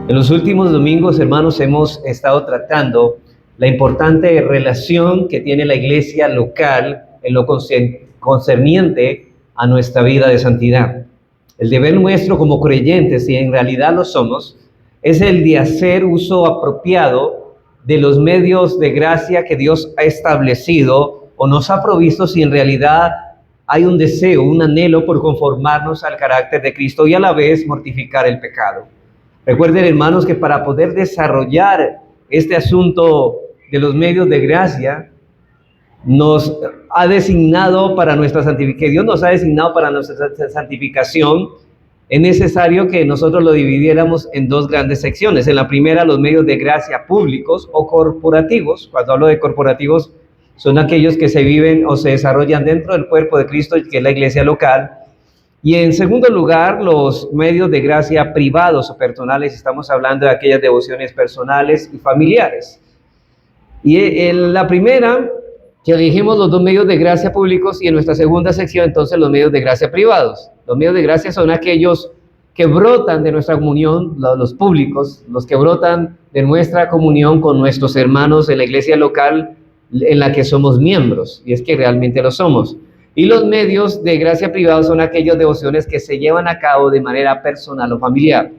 En los últimos domingos, hermanos, hemos estado tratando la importante relación que tiene la iglesia local en lo concerniente a nuestra vida de santidad. El deber nuestro como creyentes, y en realidad lo somos, es el de hacer uso apropiado de los medios de gracia que Dios ha establecido o nos ha provisto, si en realidad hay un deseo, un anhelo por conformarnos al carácter de Cristo y a la vez mortificar el pecado. Recuerden, hermanos, que para poder desarrollar este asunto de los medios de gracia, nos ha designado para nuestra santificación, que Dios nos ha designado para nuestra santificación, es necesario que nosotros lo dividiéramos en dos grandes secciones. En la primera, los medios de gracia públicos o corporativos. Cuando hablo de corporativos, son aquellos que se viven o se desarrollan dentro del cuerpo de Cristo, que es la iglesia local. Y en segundo lugar, los medios de gracia privados o personales. Estamos hablando de aquellas devociones personales y familiares. Y en la primera, que elegimos los dos medios de gracia públicos, y en nuestra segunda sección, entonces, los medios de gracia privados. Los medios de gracia son aquellos que brotan de nuestra comunión, los públicos, los que brotan de nuestra comunión con nuestros hermanos en la iglesia local en la que somos miembros, y es que realmente lo somos. Y los medios de gracia privados son aquellas devociones que se llevan a cabo de manera personal o familiar.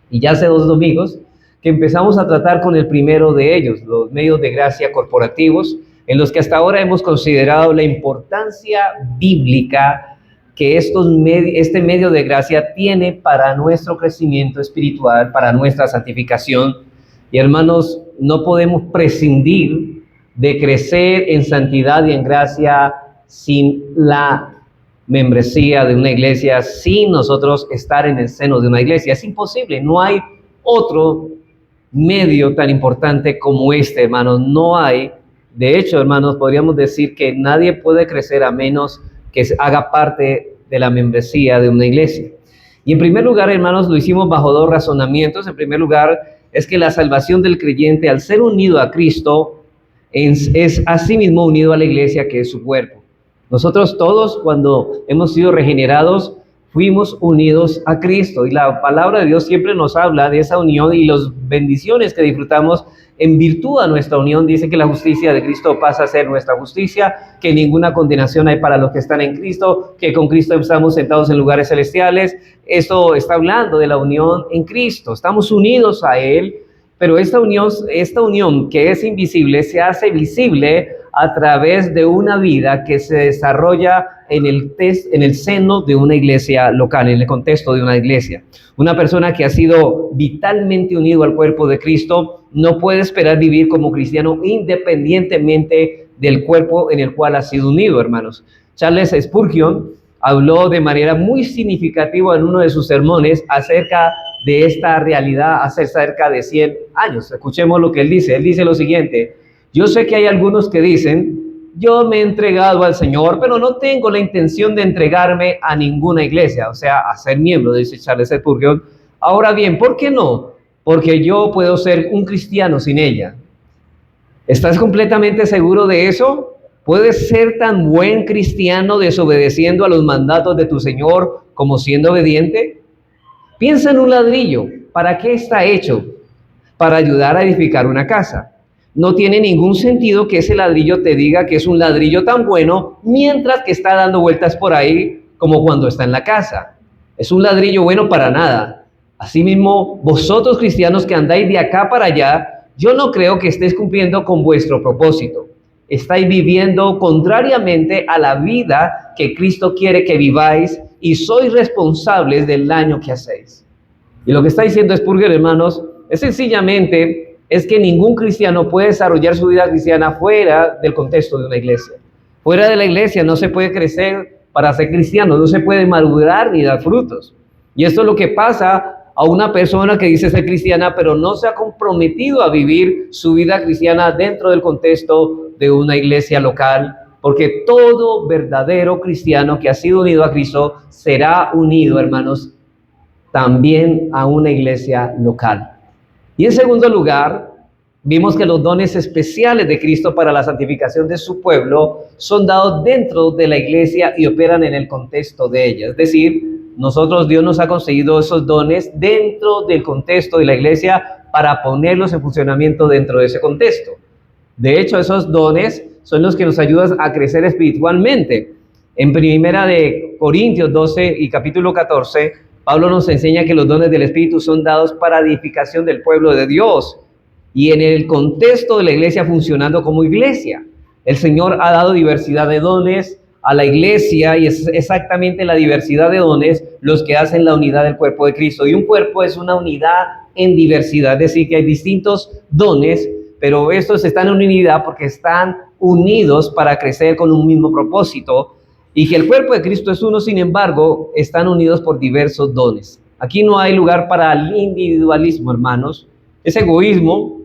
Y ya hace 2 domingos que empezamos a tratar con el primero de ellos, los medios de gracia corporativos, en los que hasta ahora hemos considerado la importancia bíblica que este medio de gracia tiene para nuestro crecimiento espiritual, para nuestra santificación. Y hermanos, no podemos prescindir de crecer en santidad y en gracia sin la membresía de una iglesia, sin nosotros estar en el seno de una iglesia. Es imposible, no hay otro medio tan importante como este, hermanos, no hay. De hecho, hermanos, podríamos decir que nadie puede crecer a menos que haga parte de la membresía de una iglesia. Y en primer lugar, hermanos, lo hicimos bajo 2 razonamientos. En primer lugar, es que la salvación del creyente, al ser unido a Cristo, es asimismo unido a la iglesia, que es su cuerpo. Nosotros todos, cuando hemos sido regenerados, fuimos unidos a Cristo, y la palabra de Dios siempre nos habla de esa unión y las bendiciones que disfrutamos en virtud a nuestra unión. Dice que la justicia de Cristo pasa a ser nuestra justicia, que ninguna condenación hay para los que están en Cristo, que con Cristo estamos sentados en lugares celestiales. Esto está hablando de la unión en Cristo, estamos unidos a Él, pero esta unión que es invisible se hace visible a través de una vida que se desarrolla en el seno de una iglesia local, en el contexto de una iglesia. Una persona que ha sido vitalmente unido al cuerpo de Cristo no puede esperar vivir como cristiano independientemente del cuerpo en el cual ha sido unido, hermanos. Charles Spurgeon habló de manera muy significativa en uno de sus sermones acerca de esta realidad hace cerca de 100 años. Escuchemos lo que él dice. Él dice lo siguiente: yo sé que hay algunos que dicen, yo me he entregado al Señor, pero no tengo la intención de entregarme a ninguna iglesia, o sea, a ser miembro, dice Charles Spurgeon. Ahora bien, ¿por qué no? Porque yo puedo ser un cristiano sin ella. ¿Estás completamente seguro de eso? ¿Puedes ser tan buen cristiano desobedeciendo a los mandatos de tu Señor como siendo obediente? Piensa en un ladrillo. ¿Para qué está hecho? Para ayudar a edificar una casa. No tiene ningún sentido que ese ladrillo te diga que es un ladrillo tan bueno mientras que está dando vueltas por ahí como cuando está en la casa. Es un ladrillo bueno para nada. Asimismo, vosotros cristianos que andáis de acá para allá, yo no creo que estéis cumpliendo con vuestro propósito. Estáis viviendo contrariamente a la vida que Cristo quiere que viváis y sois responsables del daño que hacéis. Y lo que está diciendo Spurgeon, hermanos, es sencillamente es que ningún cristiano puede desarrollar su vida cristiana fuera del contexto de una iglesia. Fuera de la iglesia no se puede crecer para ser cristiano, no se puede madurar ni dar frutos. Y esto es lo que pasa a una persona que dice ser cristiana, pero no se ha comprometido a vivir su vida cristiana dentro del contexto de una iglesia local, porque todo verdadero cristiano que ha sido unido a Cristo será unido, hermanos, también a una iglesia local. Y en segundo lugar, vimos que los dones especiales de Cristo para la santificación de su pueblo son dados dentro de la iglesia y operan en el contexto de ella. Es decir, Dios nos ha conseguido esos dones dentro del contexto de la iglesia para ponerlos en funcionamiento dentro de ese contexto. De hecho, esos dones son los que nos ayudan a crecer espiritualmente. En primera de Corintios 12 y capítulo 14, Pablo nos enseña que los dones del Espíritu son dados para edificación del pueblo de Dios y en el contexto de la iglesia funcionando como iglesia. El Señor ha dado diversidad de dones a la iglesia y es exactamente la diversidad de dones los que hacen la unidad del cuerpo de Cristo. Y un cuerpo es una unidad en diversidad, es decir, que hay distintos dones, pero estos están en unidad porque están unidos para crecer con un mismo propósito. Y que el cuerpo de Cristo es uno, sin embargo, están unidos por diversos dones. Aquí no hay lugar para el individualismo, hermanos. Ese egoísmo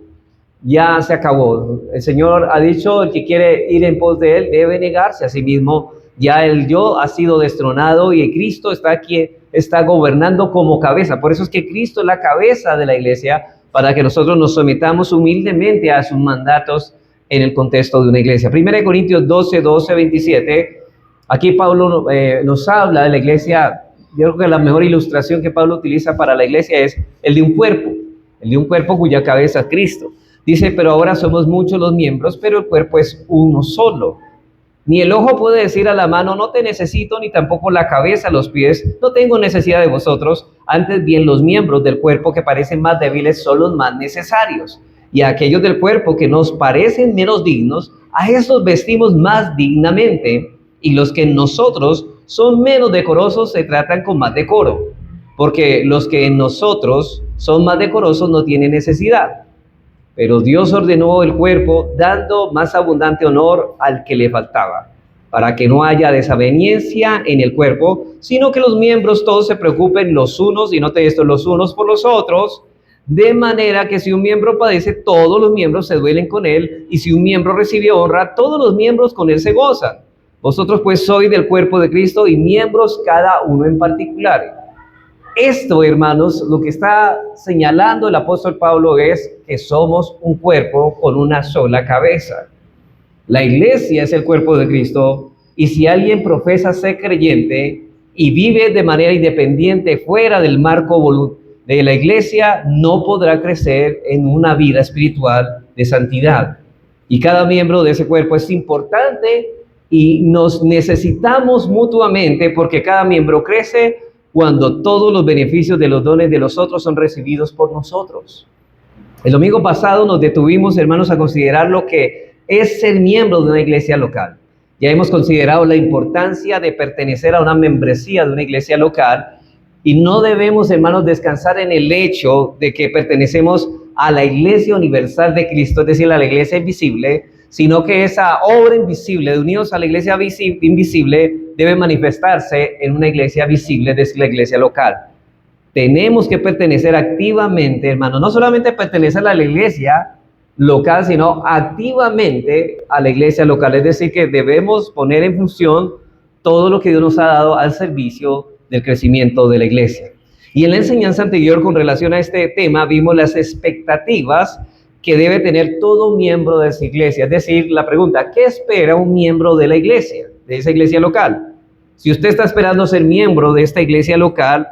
ya se acabó. El Señor ha dicho, el que quiere ir en pos de Él debe negarse a sí mismo. Ya el yo ha sido destronado y Cristo está aquí, está gobernando como cabeza. Por eso es que Cristo es la cabeza de la iglesia, para que nosotros nos sometamos humildemente a sus mandatos en el contexto de una iglesia. 1 Corintios 12, 27. Aquí Pablo nos habla de la iglesia. Yo creo que la mejor ilustración que Pablo utiliza para la iglesia es el de un cuerpo cuya cabeza es Cristo. Dice, pero ahora somos muchos los miembros, pero el cuerpo es uno solo. Ni el ojo puede decir a la mano, no te necesito, ni tampoco la cabeza, los pies, no tengo necesidad de vosotros. Antes bien, los miembros del cuerpo que parecen más débiles son los más necesarios. Y a aquellos del cuerpo que nos parecen menos dignos, a esos vestimos más dignamente. Y los que en nosotros son menos decorosos se tratan con más decoro, porque los que en nosotros son más decorosos no tienen necesidad. Pero Dios ordenó el cuerpo dando más abundante honor al que le faltaba, para que no haya desaveniencia en el cuerpo, sino que los miembros todos se preocupen los unos, y note esto, los unos por los otros, de manera que si un miembro padece, todos los miembros se duelen con él, y si un miembro recibe honra, todos los miembros con él se gozan. Vosotros pues sois del cuerpo de Cristo y miembros cada uno en particular. Esto, hermanos, lo que está señalando el apóstol Pablo es que somos un cuerpo con una sola cabeza. La iglesia es el cuerpo de Cristo y si alguien profesa ser creyente y vive de manera independiente fuera del marco de la iglesia, no podrá crecer en una vida espiritual de santidad. Y cada miembro de ese cuerpo es importante y nos necesitamos mutuamente porque cada miembro crece cuando todos los beneficios de los dones de los otros son recibidos por nosotros. El domingo pasado nos detuvimos, hermanos, a considerar lo que es ser miembro de una iglesia local. Ya hemos considerado la importancia de pertenecer a una membresía de una iglesia local y no debemos, hermanos, descansar en el hecho de que pertenecemos a la iglesia universal de Cristo, es decir, a la iglesia invisible, sino que esa obra invisible de unidos a la iglesia invisible debe manifestarse en una iglesia visible, es decir, la iglesia local. Tenemos que pertenecer activamente, hermano, no solamente pertenecer a la iglesia local, sino activamente a la iglesia local, es decir, que debemos poner en función todo lo que Dios nos ha dado al servicio del crecimiento de la iglesia. Y en la enseñanza anterior con relación a este tema vimos las expectativas que debe tener todo miembro de esa iglesia. Es decir, la pregunta, ¿qué espera un miembro de la iglesia, de esa iglesia local? Si usted está esperando ser miembro de esta iglesia local,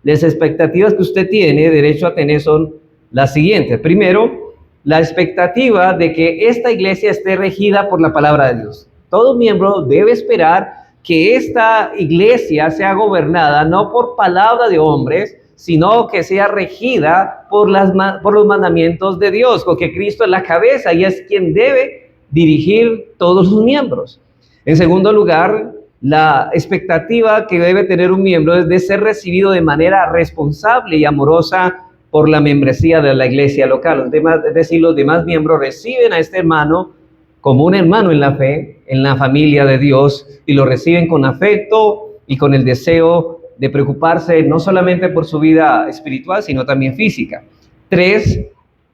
las expectativas que usted tiene derecho a tener son las siguientes. Primero, la expectativa de que esta iglesia esté regida por la palabra de Dios. Todo miembro debe esperar que esta iglesia sea gobernada no por palabra de hombres, sino que sea regida por los mandamientos de Dios, porque Cristo es la cabeza y es quien debe dirigir todos sus miembros. En segundo lugar, la expectativa que debe tener un miembro es de ser recibido de manera responsable y amorosa por la membresía de la iglesia local. Es decir, los demás miembros reciben a este hermano como un hermano en la fe, en la familia de Dios, y lo reciben con afecto y con el deseo de preocuparse no solamente por su vida espiritual, sino también física. 3,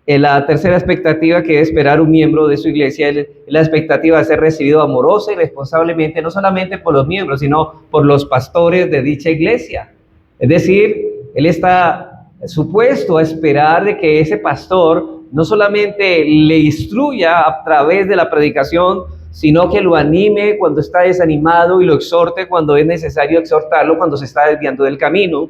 la tercera expectativa que debe esperar un miembro de su iglesia es la expectativa de ser recibido amorosa y responsablemente, no solamente por los miembros, sino por los pastores de dicha iglesia. Es decir, él está supuesto a esperar de que ese pastor no solamente le instruya a través de la predicación, sino que lo anime cuando está desanimado y lo exhorte cuando es necesario exhortarlo, cuando se está desviando del camino.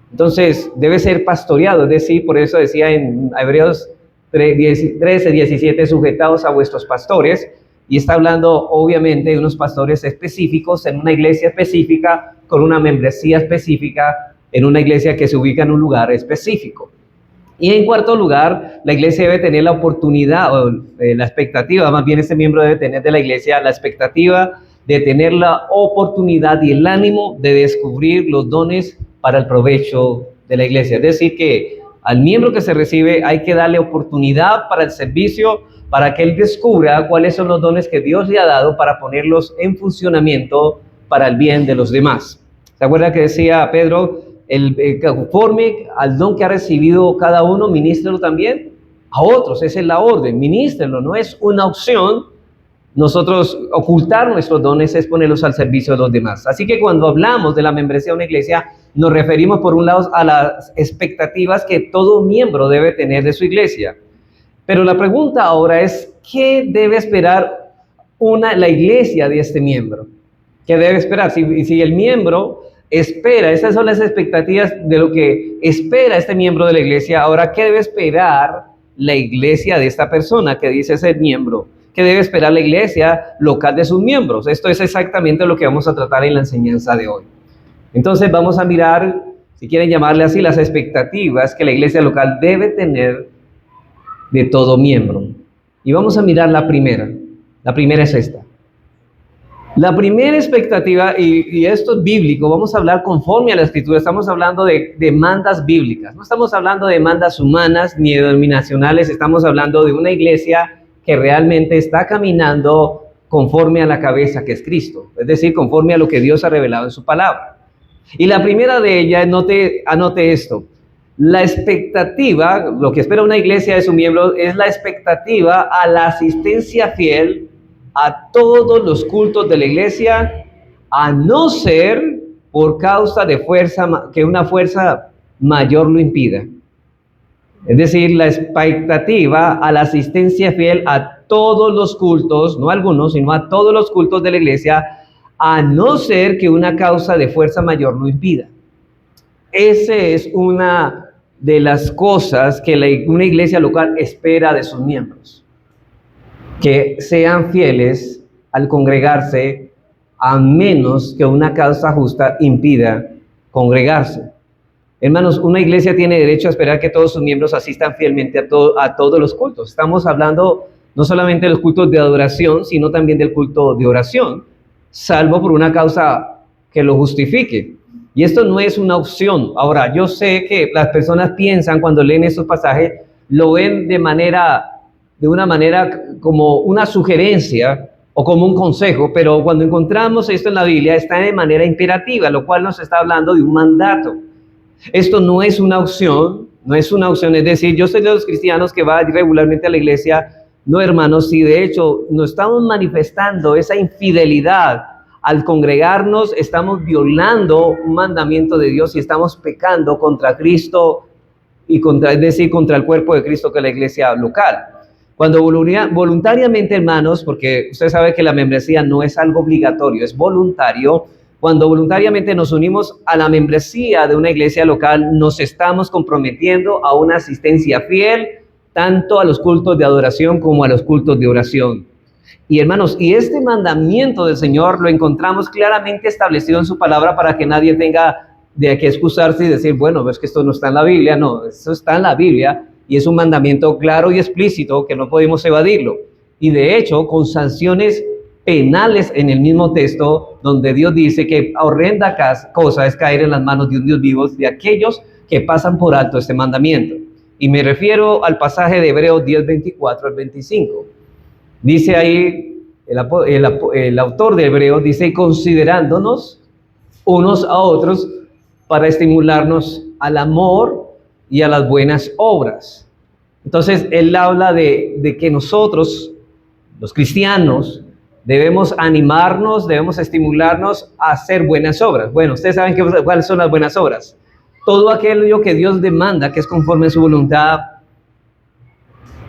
Entonces, debe ser pastoreado, es decir, por eso decía en Hebreos 13, 17, sujetados a vuestros pastores, y está hablando obviamente de unos pastores específicos en una iglesia específica, con una membresía específica, en una iglesia que se ubica en un lugar específico. Y en cuarto lugar, la iglesia debe tener la oportunidad, o la expectativa, más bien este miembro debe tener de la iglesia la expectativa de tener la oportunidad y el ánimo de descubrir los dones para el provecho de la iglesia. Es decir, que al miembro que se recibe hay que darle oportunidad para el servicio, para que él descubra cuáles son los dones que Dios le ha dado para ponerlos en funcionamiento para el bien de los demás. ¿Se acuerda que decía Pedro? Conforme al don que ha recibido cada uno, ministrelo también a otros. Esa es la orden, ministrelo, no es una opción. Nosotros ocultar nuestros dones es ponerlos al servicio de los demás. Así que cuando hablamos de la membresía de una iglesia, nos referimos por un lado a las expectativas que todo miembro debe tener de su iglesia. Pero la pregunta ahora es, ¿qué debe esperar la iglesia de este miembro? ¿Qué debe esperar? Si el miembro espera, esas son las expectativas de lo que espera este miembro de la iglesia. Ahora, ¿qué debe esperar la iglesia de esta persona que dice ser miembro? ¿Qué debe esperar la iglesia local de sus miembros? Esto es exactamente lo que vamos a tratar en la enseñanza de hoy. Entonces vamos a mirar, si quieren llamarle así, las expectativas que la iglesia local debe tener de todo miembro. Y vamos a mirar la primera. La primera es esta. La primera expectativa, y esto es bíblico, vamos a hablar conforme a la Escritura, estamos hablando de demandas bíblicas, no estamos hablando de demandas humanas ni denominacionales, estamos hablando de una iglesia que realmente está caminando conforme a la cabeza que es Cristo, es decir, conforme a lo que Dios ha revelado en su palabra. Y la primera de ellas, anote esto, la expectativa, lo que espera una iglesia de su miembro, es la expectativa a la asistencia fiel a todos los cultos de la iglesia, a no ser por causa de que una fuerza mayor lo impida. Es decir, la expectativa a la asistencia fiel a todos los cultos, no a algunos, sino a todos los cultos de la iglesia, a no ser que una causa de fuerza mayor lo impida. Esa es una de las cosas que una iglesia local espera de sus miembros. Que sean fieles al congregarse, a menos que una causa justa impida congregarse. Hermanos, una iglesia tiene derecho a esperar que todos sus miembros asistan fielmente a todos los cultos. Estamos hablando no solamente de los cultos de adoración, sino también del culto de oración, salvo por una causa que lo justifique. Y esto no es una opción. Ahora, yo sé que las personas piensan cuando leen estos pasajes, lo ven de una manera como una sugerencia o como un consejo, pero cuando encontramos esto en la Biblia está de manera imperativa, lo cual nos está hablando de un mandato. Esto no es una opción, es decir, yo soy de los cristianos que va regularmente a la iglesia. No, hermanos, si de hecho nos estamos manifestando esa infidelidad al congregarnos, estamos violando un mandamiento de Dios y estamos pecando contra Cristo y contra el cuerpo de Cristo que es la iglesia local. Cuando voluntariamente, hermanos, porque usted sabe que la membresía no es algo obligatorio, es voluntario. Cuando voluntariamente nos unimos a la membresía de una iglesia local, nos estamos comprometiendo a una asistencia fiel, tanto a los cultos de adoración como a los cultos de oración. Y hermanos, y este mandamiento del Señor lo encontramos claramente establecido en su palabra para que nadie tenga de qué excusarse y decir, bueno, es que esto no está en la Biblia. No, eso está en la Biblia y es un mandamiento claro y explícito que no podemos evadirlo. Y de hecho, con sanciones penales en el mismo texto, donde Dios dice que horrenda cosa es caer en las manos de un Dios vivo de aquellos que pasan por alto este mandamiento. Y me refiero al pasaje de Hebreos 10, 24 al 25. Dice ahí, el autor de Hebreos dice, considerándonos unos a otros para estimularnos al amor y a las buenas obras. Entonces, él habla de que nosotros, los cristianos, debemos animarnos, debemos estimularnos a hacer buenas obras. Bueno, ustedes saben cuáles son las buenas obras. Todo aquello que Dios demanda, que es conforme a su voluntad,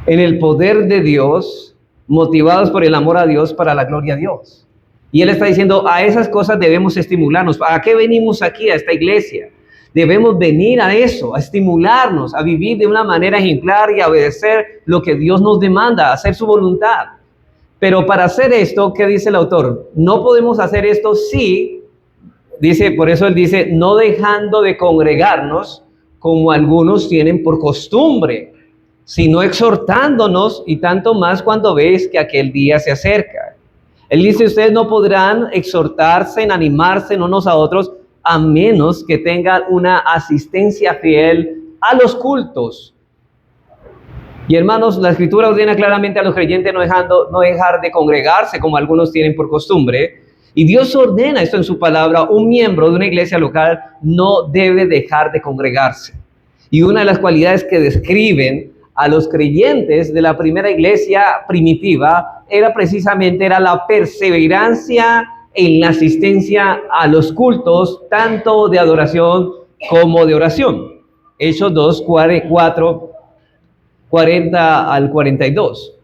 en el poder de Dios, motivados por el amor a Dios para la gloria a Dios. Y Él está diciendo, a esas cosas debemos estimularnos. ¿A qué venimos aquí a esta iglesia? Debemos venir a eso, a estimularnos, a vivir de una manera ejemplar y a obedecer lo que Dios nos demanda, a hacer su voluntad. Pero para hacer esto, ¿qué dice el autor? No podemos hacer esto si, dice, por eso él dice, no dejando de congregarnos como algunos tienen por costumbre, sino exhortándonos, y tanto más cuando veis que aquel día se acerca. Él dice, ustedes no podrán exhortarse, animarse unos a otros, a menos que tengan una asistencia fiel a los cultos. Y hermanos, la Escritura ordena claramente a los creyentes no dejar de congregarse como algunos tienen por costumbre. Y Dios ordena esto en su palabra. Un miembro de una iglesia local no debe dejar de congregarse. Y una de las cualidades que describen a los creyentes de la primera iglesia primitiva era precisamente la perseverancia en la asistencia a los cultos, tanto de adoración como de oración. Hechos 2, 40 al 42.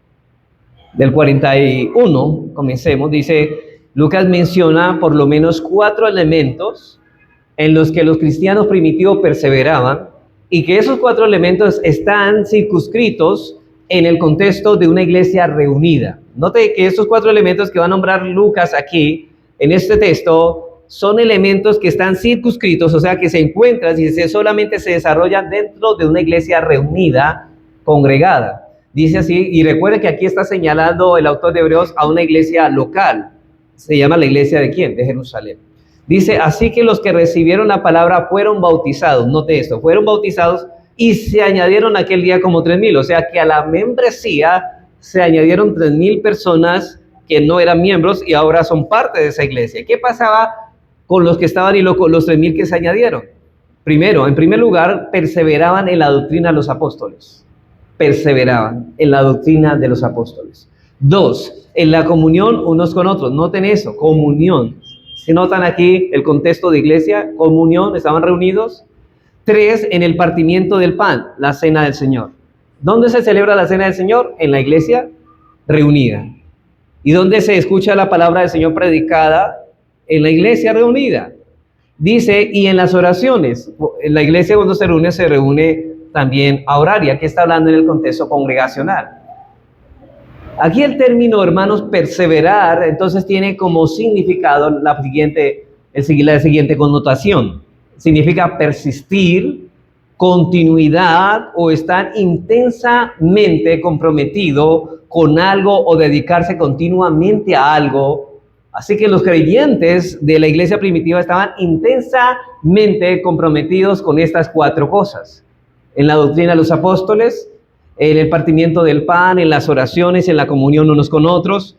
Del 41, comencemos, dice, Lucas menciona por lo menos 4 elementos en los que los cristianos primitivos perseveraban, y que esos 4 elementos están circunscritos en el contexto de una iglesia reunida. Note que estos 4 elementos que va a nombrar Lucas aquí, en este texto, son elementos que están circunscritos, o sea, que se encuentran y solamente se desarrollan dentro de una iglesia reunida, congregada. Dice así, y recuerde que aquí está señalando el autor de Hebreos a una iglesia local. Se llama la iglesia ¿de quién? De Jerusalén. Dice, así que los que recibieron la palabra fueron bautizados. Note esto, fueron bautizados y se añadieron aquel día como 3,000. O sea que a la membresía se añadieron 3,000 personas que no eran miembros y ahora son parte de esa iglesia. ¿Qué pasaba con los que estaban y los 3,000 que se añadieron? Primero, en primer lugar, perseveraban en la doctrina de los apóstoles. Perseveraban en la doctrina de los apóstoles. 2, en la comunión unos con otros. Noten eso, comunión. ¿Se notan aquí el contexto de iglesia? Comunión, estaban reunidos. 3, en el partimiento del pan, la cena del Señor. ¿Dónde se celebra la cena del Señor? En la iglesia reunida. ¿Y dónde se escucha la palabra del Señor predicada? En la iglesia reunida. Dice, y en las oraciones, en la iglesia cuando se reúne también a orar, y aquí está hablando en el contexto congregacional. Aquí el término, hermanos, perseverar, entonces tiene como significado la siguiente connotación. Significa persistir, continuidad o estar intensamente comprometido con algo o dedicarse continuamente a algo. Así que los creyentes de la iglesia primitiva estaban intensamente comprometidos con estas 4 cosas. En la doctrina de los apóstoles, en el partimiento del pan, en las oraciones, en la comunión unos con otros.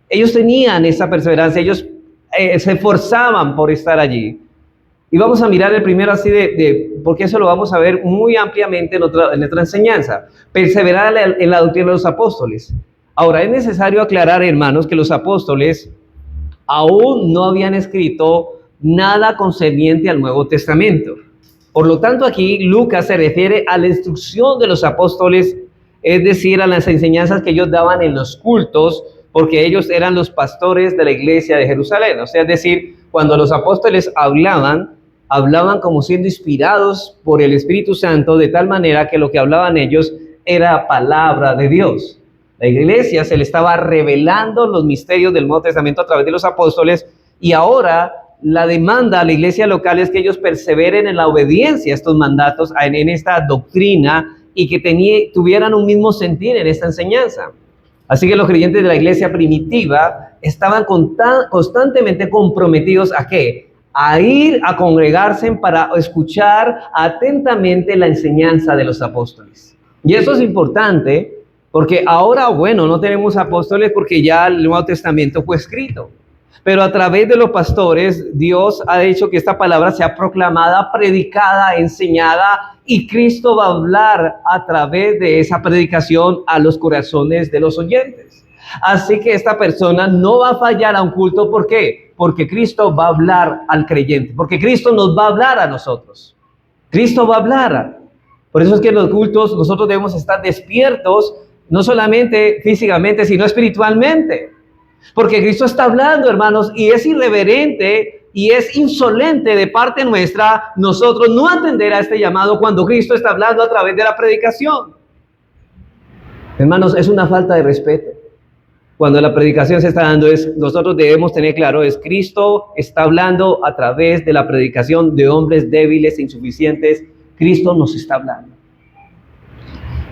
Ellos tenían esa perseverancia, ellos se esforzaban por estar allí. Y vamos a mirar el primero así porque eso lo vamos a ver muy ampliamente en otra enseñanza. Perseverar en la doctrina de los apóstoles. Ahora, es necesario aclarar, hermanos, que los apóstoles aún no habían escrito nada concerniente al Nuevo Testamento. Por lo tanto, aquí Lucas se refiere a la instrucción de los apóstoles, es decir, a las enseñanzas que ellos daban en los cultos, porque ellos eran los pastores de la iglesia de Jerusalén. O sea, es decir, cuando los apóstoles hablaban como siendo inspirados por el Espíritu Santo, de tal manera que lo que hablaban ellos era palabra de Dios. La iglesia se le estaba revelando los misterios del Nuevo Testamento a través de los apóstoles, y ahora la demanda a la iglesia local es que ellos perseveren en la obediencia a estos mandatos, en esta doctrina, y que tuvieran un mismo sentir en esta enseñanza. Así que los creyentes de la iglesia primitiva estaban constantemente comprometidos ¿a qué? A ir a congregarse para escuchar atentamente la enseñanza de los apóstoles. Y eso es importante porque ahora, bueno, no tenemos apóstoles porque ya el Nuevo Testamento fue escrito. Pero a través de los pastores, Dios ha hecho que esta palabra sea proclamada, predicada, enseñada, y Cristo va a hablar a través de esa predicación a los corazones de los oyentes. Así que esta persona no va a fallar a un culto. ¿Por qué? Porque Cristo va a hablar al creyente, porque Cristo nos va a hablar a nosotros. Cristo va a hablar. Por eso es que en los cultos nosotros debemos estar despiertos no solamente físicamente, sino espiritualmente. Porque Cristo está hablando, hermanos, y es irreverente y es insolente de parte nuestra nosotros no atender a este llamado cuando Cristo está hablando a través de la predicación. Hermanos, es una falta de respeto. Cuando la predicación se está dando, nosotros debemos tener claro, Cristo está hablando a través de la predicación de hombres débiles e insuficientes. Cristo nos está hablando.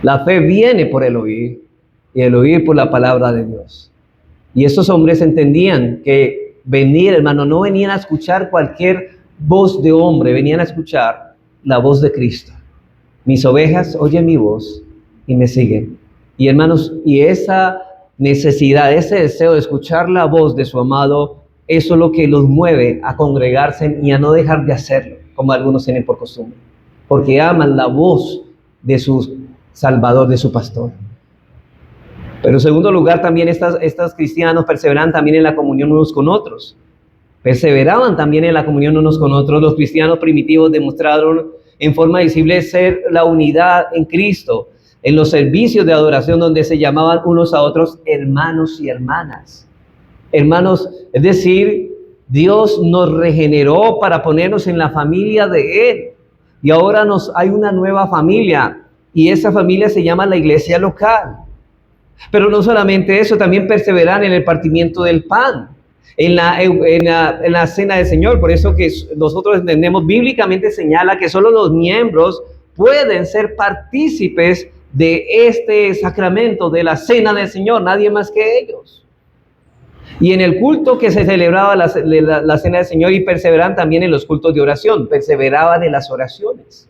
La fe viene por el oír y el oír por la palabra de Dios. Y estos hombres entendían que venir, hermano, no venían a escuchar cualquier voz de hombre, venían a escuchar la voz de Cristo. Mis ovejas oyen mi voz y me siguen. Y hermanos, y esa necesidad, ese deseo de escuchar la voz de su amado, eso es lo que los mueve a congregarse y a no dejar de hacerlo, como algunos tienen por costumbre, porque aman la voz de su Salvador, de su pastor. Pero en segundo lugar, también estos cristianos perseveran también en la comunión unos con otros. Perseveraban también en la comunión unos con otros. Los cristianos primitivos demostraron en forma visible ser la unidad en Cristo, en los servicios de adoración donde se llamaban unos a otros hermanos y hermanas. Hermanos, es decir, Dios nos regeneró para ponernos en la familia de Él. Y ahora hay una nueva familia y esa familia se llama la iglesia local. Pero no solamente eso, también perseveran en el partimiento del pan, en la cena del Señor. Por eso que nosotros entendemos, bíblicamente señala que solo los miembros pueden ser partícipes de este sacramento, de la cena del Señor, nadie más que ellos. Y en el culto que se celebraba la cena del Señor, y perseveran también en los cultos de oración, perseveraban en las oraciones.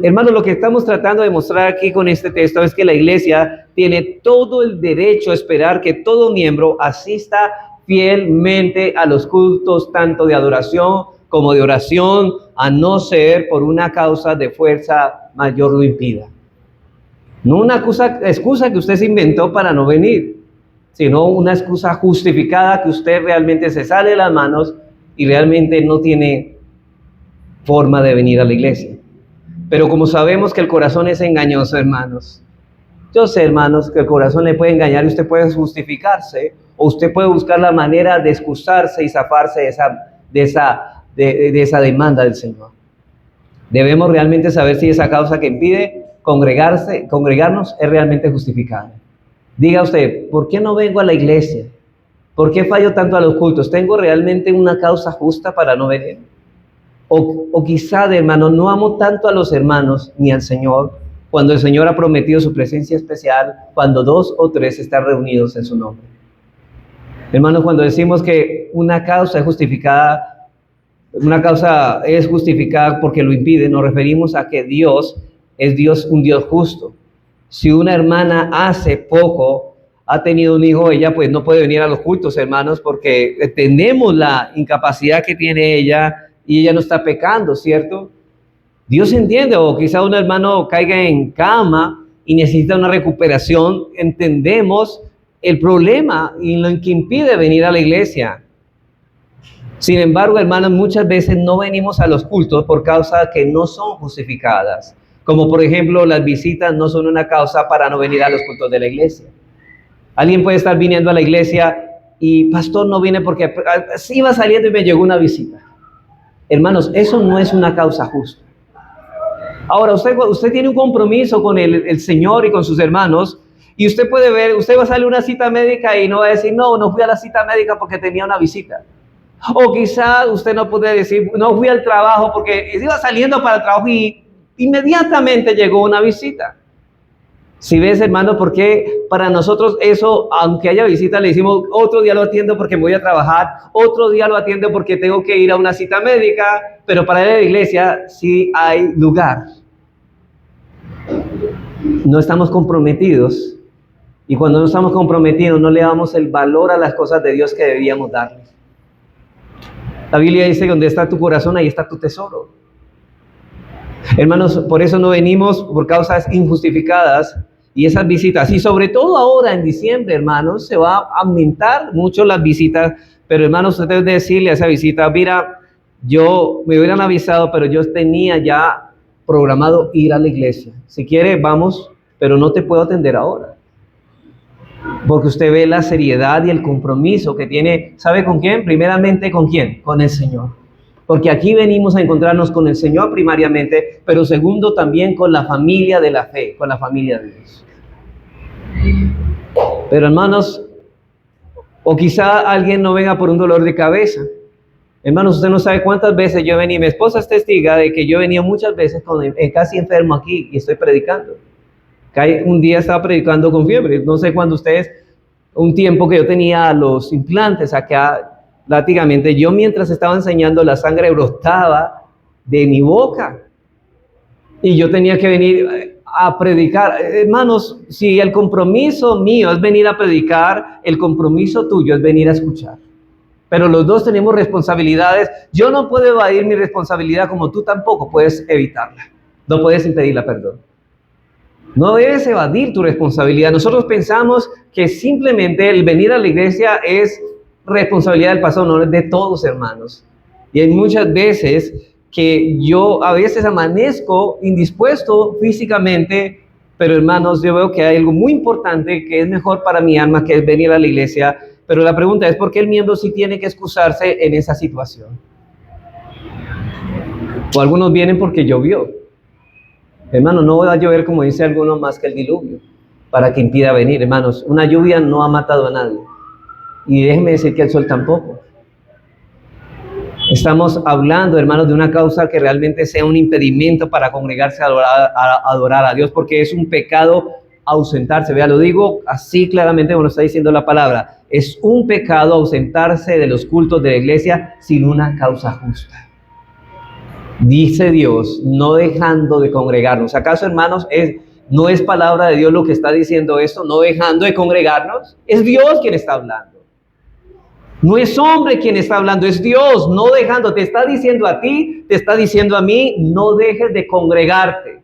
Hermanos, lo que estamos tratando de mostrar aquí con este texto es que la iglesia tiene todo el derecho a esperar que todo miembro asista fielmente a los cultos, tanto de adoración como de oración, a no ser por una causa de fuerza mayor lo impida. No una excusa que usted se inventó para no venir, sino una excusa justificada que usted realmente se sale de las manos y realmente no tiene forma de venir a la iglesia. Pero como sabemos que el corazón es engañoso, hermanos, yo sé, hermanos, que el corazón le puede engañar y usted puede justificarse, o usted puede buscar la manera de excusarse y zafarse de esa demanda del Señor. Debemos realmente saber si esa causa que impide congregarnos es realmente justificada. Diga usted, ¿por qué no vengo a la iglesia? ¿Por qué fallo tanto a los cultos? ¿Tengo realmente una causa justa para no venir? O quizá, hermano, no amo tanto a los hermanos ni al Señor, cuando el Señor ha prometido su presencia especial, cuando 2 o 3 están reunidos en su nombre. Hermanos, cuando decimos que una causa es justificada porque lo impide, nos referimos a que Dios es un Dios justo. Si una hermana hace poco ha tenido un hijo, ella pues no puede venir a los cultos, hermanos, porque tenemos la incapacidad que tiene ella y ella no está pecando, ¿cierto? Dios entiende, o quizá un hermano caiga en cama y necesita una recuperación. Entendemos el problema y lo que impide venir a la iglesia. Sin embargo, hermanos, muchas veces no venimos a los cultos por causas que no son justificadas. Como por ejemplo, las visitas no son una causa para no venir a los cultos de la iglesia. Alguien puede estar viniendo a la iglesia y pastor no viene porque iba saliendo y me llegó una visita. Hermanos, eso no es una causa justa. Ahora, usted tiene un compromiso con el Señor y con sus hermanos, y usted puede ver, usted va a salir a una cita médica y no va a decir, no fui a la cita médica porque tenía una visita. O quizá usted no puede decir, no fui al trabajo porque iba saliendo para el trabajo y inmediatamente llegó una visita. Si ves, hermano, porque para nosotros eso, aunque haya visita, le decimos, otro día lo atiendo porque me voy a trabajar, otro día lo atiendo porque tengo que ir a una cita médica, pero para ir a la iglesia sí hay lugar. No estamos comprometidos, y cuando no estamos comprometidos no le damos el valor a las cosas de Dios que deberíamos darle. La Biblia dice, donde está tu corazón, ahí está tu tesoro. Hermanos, por eso no venimos por causas injustificadas. Y esas visitas, y sobre todo ahora en diciembre, hermanos, se va a aumentar mucho las visitas. Pero hermanos, usted debe decirle a esa visita, mira, yo me hubieran avisado, pero yo tenía ya programado ir a la iglesia. Si quiere, vamos pero no te puedo atender ahora. Porque usted ve la seriedad y el compromiso que tiene, ¿sabe con quién? Primeramente, ¿con quién? Con el Señor. Porque aquí venimos a encontrarnos con el Señor primariamente, pero segundo también con la familia de la fe, con la familia de Dios. Pero hermanos, o quizá alguien no venga por un dolor de cabeza. Hermanos, usted no sabe cuántas veces yo he venido, mi esposa es testiga de que yo he venido muchas veces casi enfermo aquí y estoy predicando. Un día estaba predicando con fiebre, no sé cuándo ustedes, un tiempo que yo tenía los implantes acá, prácticamente yo mientras estaba enseñando la sangre brotaba de mi boca y yo tenía que venir a predicar. Hermanos, si el compromiso mío es venir a predicar, el compromiso tuyo es venir a escuchar. Pero los dos tenemos responsabilidades. Yo no puedo evadir mi responsabilidad como tú tampoco puedes evitarla. No puedes impedirla, perdón. No debes evadir tu responsabilidad. Nosotros pensamos que simplemente el venir a la iglesia es responsabilidad del pastor, no es de todos, hermanos. Y hay muchas veces que yo a veces amanezco indispuesto físicamente, pero hermanos, yo veo que hay algo muy importante que es mejor para mi alma, que es venir a la iglesia. Pero la pregunta es, ¿por qué el miembro sí tiene que excusarse en esa situación? O algunos vienen porque llovió. Hermano, no va a llover, como dice alguno, más que el diluvio, para que impida venir. Hermanos, una lluvia no ha matado a nadie. Y déjenme decir que el sol tampoco. Estamos hablando, hermanos, de una causa que realmente sea un impedimento para congregarse a adorar a Dios, porque es un pecado ausentarse. Vea, lo digo así claramente como lo está diciendo la palabra. Es un pecado ausentarse de los cultos de la iglesia sin una causa justa. Dice Dios, no dejando de congregarnos. ¿Acaso, hermanos, no es palabra de Dios lo que está diciendo esto? No dejando de congregarnos. Es Dios quien está hablando. No es hombre quien está hablando, es Dios. No dejando, te está diciendo a ti, te está diciendo a mí, no dejes de congregarte.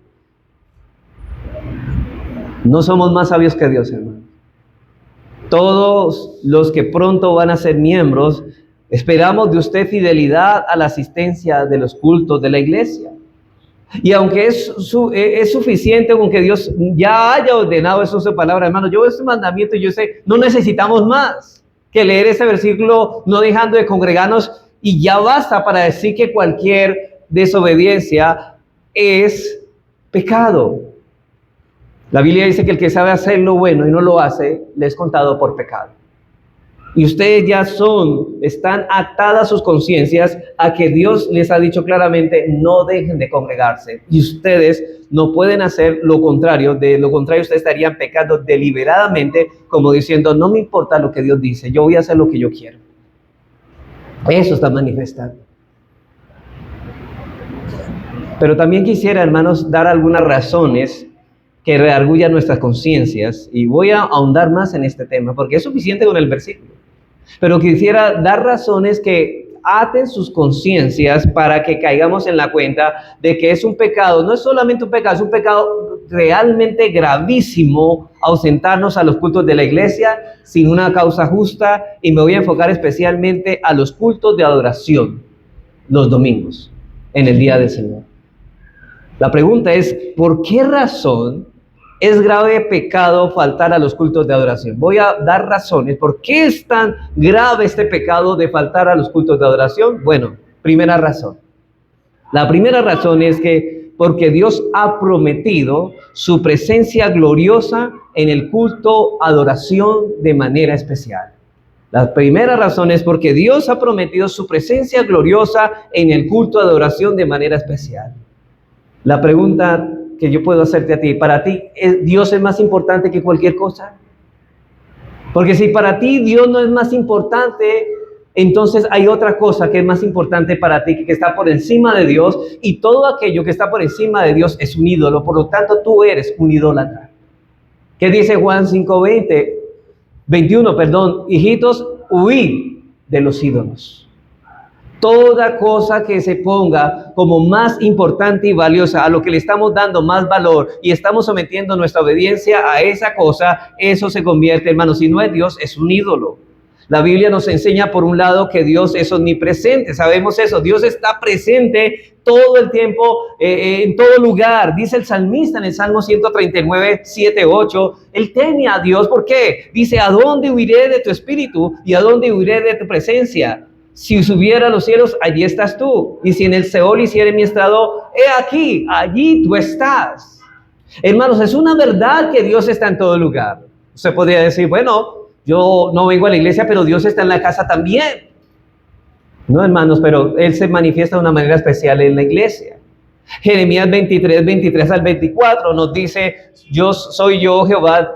No somos más sabios que Dios, hermano. Todos los que pronto van a ser miembros, esperamos de usted fidelidad a la asistencia de los cultos de la iglesia. Y aunque es suficiente con que Dios ya haya ordenado eso en su palabra, hermano, yo veo este mandamiento y yo sé, no necesitamos más que leer ese versículo, no dejando de congregarnos, y ya basta para decir que cualquier desobediencia es pecado. La Biblia dice que el que sabe hacer lo bueno y no lo hace, le es contado por pecado. Y ustedes ya están atadas sus conciencias a que Dios les ha dicho claramente, no dejen de congregarse. Y ustedes no pueden hacer lo contrario. De lo contrario, ustedes estarían pecando deliberadamente, como diciendo, no me importa lo que Dios dice, yo voy a hacer lo que yo quiero. Eso está manifestando. Pero también quisiera, hermanos, dar algunas razones que redargullan nuestras conciencias, y voy a ahondar más en este tema, porque es suficiente con el versículo. Pero quisiera dar razones que aten sus conciencias para que caigamos en la cuenta de que es un pecado, no es solamente un pecado, es un pecado realmente gravísimo ausentarnos a los cultos de la iglesia sin una causa justa, y me voy a enfocar especialmente a los cultos de adoración, los domingos, en el día del Señor. La pregunta es, ¿por qué razón es grave pecado faltar a los cultos de adoración? Voy a dar razones. ¿Por qué es tan grave este pecado de faltar a los cultos de adoración? Bueno, primera razón. La primera razón es que porque Dios ha prometido su presencia gloriosa en el culto adoración de manera especial. La primera razón es porque Dios ha prometido su presencia gloriosa en el culto adoración de manera especial. La pregunta que yo puedo hacerte a ti, ¿para ti Dios es más importante que cualquier cosa? Porque si para ti Dios no es más importante, entonces hay otra cosa que es más importante para ti, que está por encima de Dios, y todo aquello que está por encima de Dios es un ídolo. Por lo tanto, tú eres un idólatra. ¿Qué dice Juan 5:21? Hijitos, huid de los ídolos. Toda cosa que se ponga como más importante y valiosa, a lo que le estamos dando más valor y estamos sometiendo nuestra obediencia a esa cosa, eso se convierte, hermano, si no es Dios, es un ídolo. La Biblia nos enseña, por un lado, que Dios es omnipresente. Sabemos eso. Dios está presente todo el tiempo, en todo lugar. Dice el salmista en el Salmo 139, 7, 8. Él teme a Dios. ¿Por qué? Dice, ¿a dónde huiré de tu espíritu y a dónde huiré de tu presencia? Si subiera a los cielos, allí estás tú. Y si en el Seol hiciere mi estrado, he aquí, allí tú estás. Hermanos, es una verdad que Dios está en todo lugar. Usted podría decir, bueno, yo no vengo a la iglesia, pero Dios está en la casa también. No, hermanos, pero Él se manifiesta de una manera especial en la iglesia. Jeremías 23, 23 al 24 nos dice, soy yo Jehová,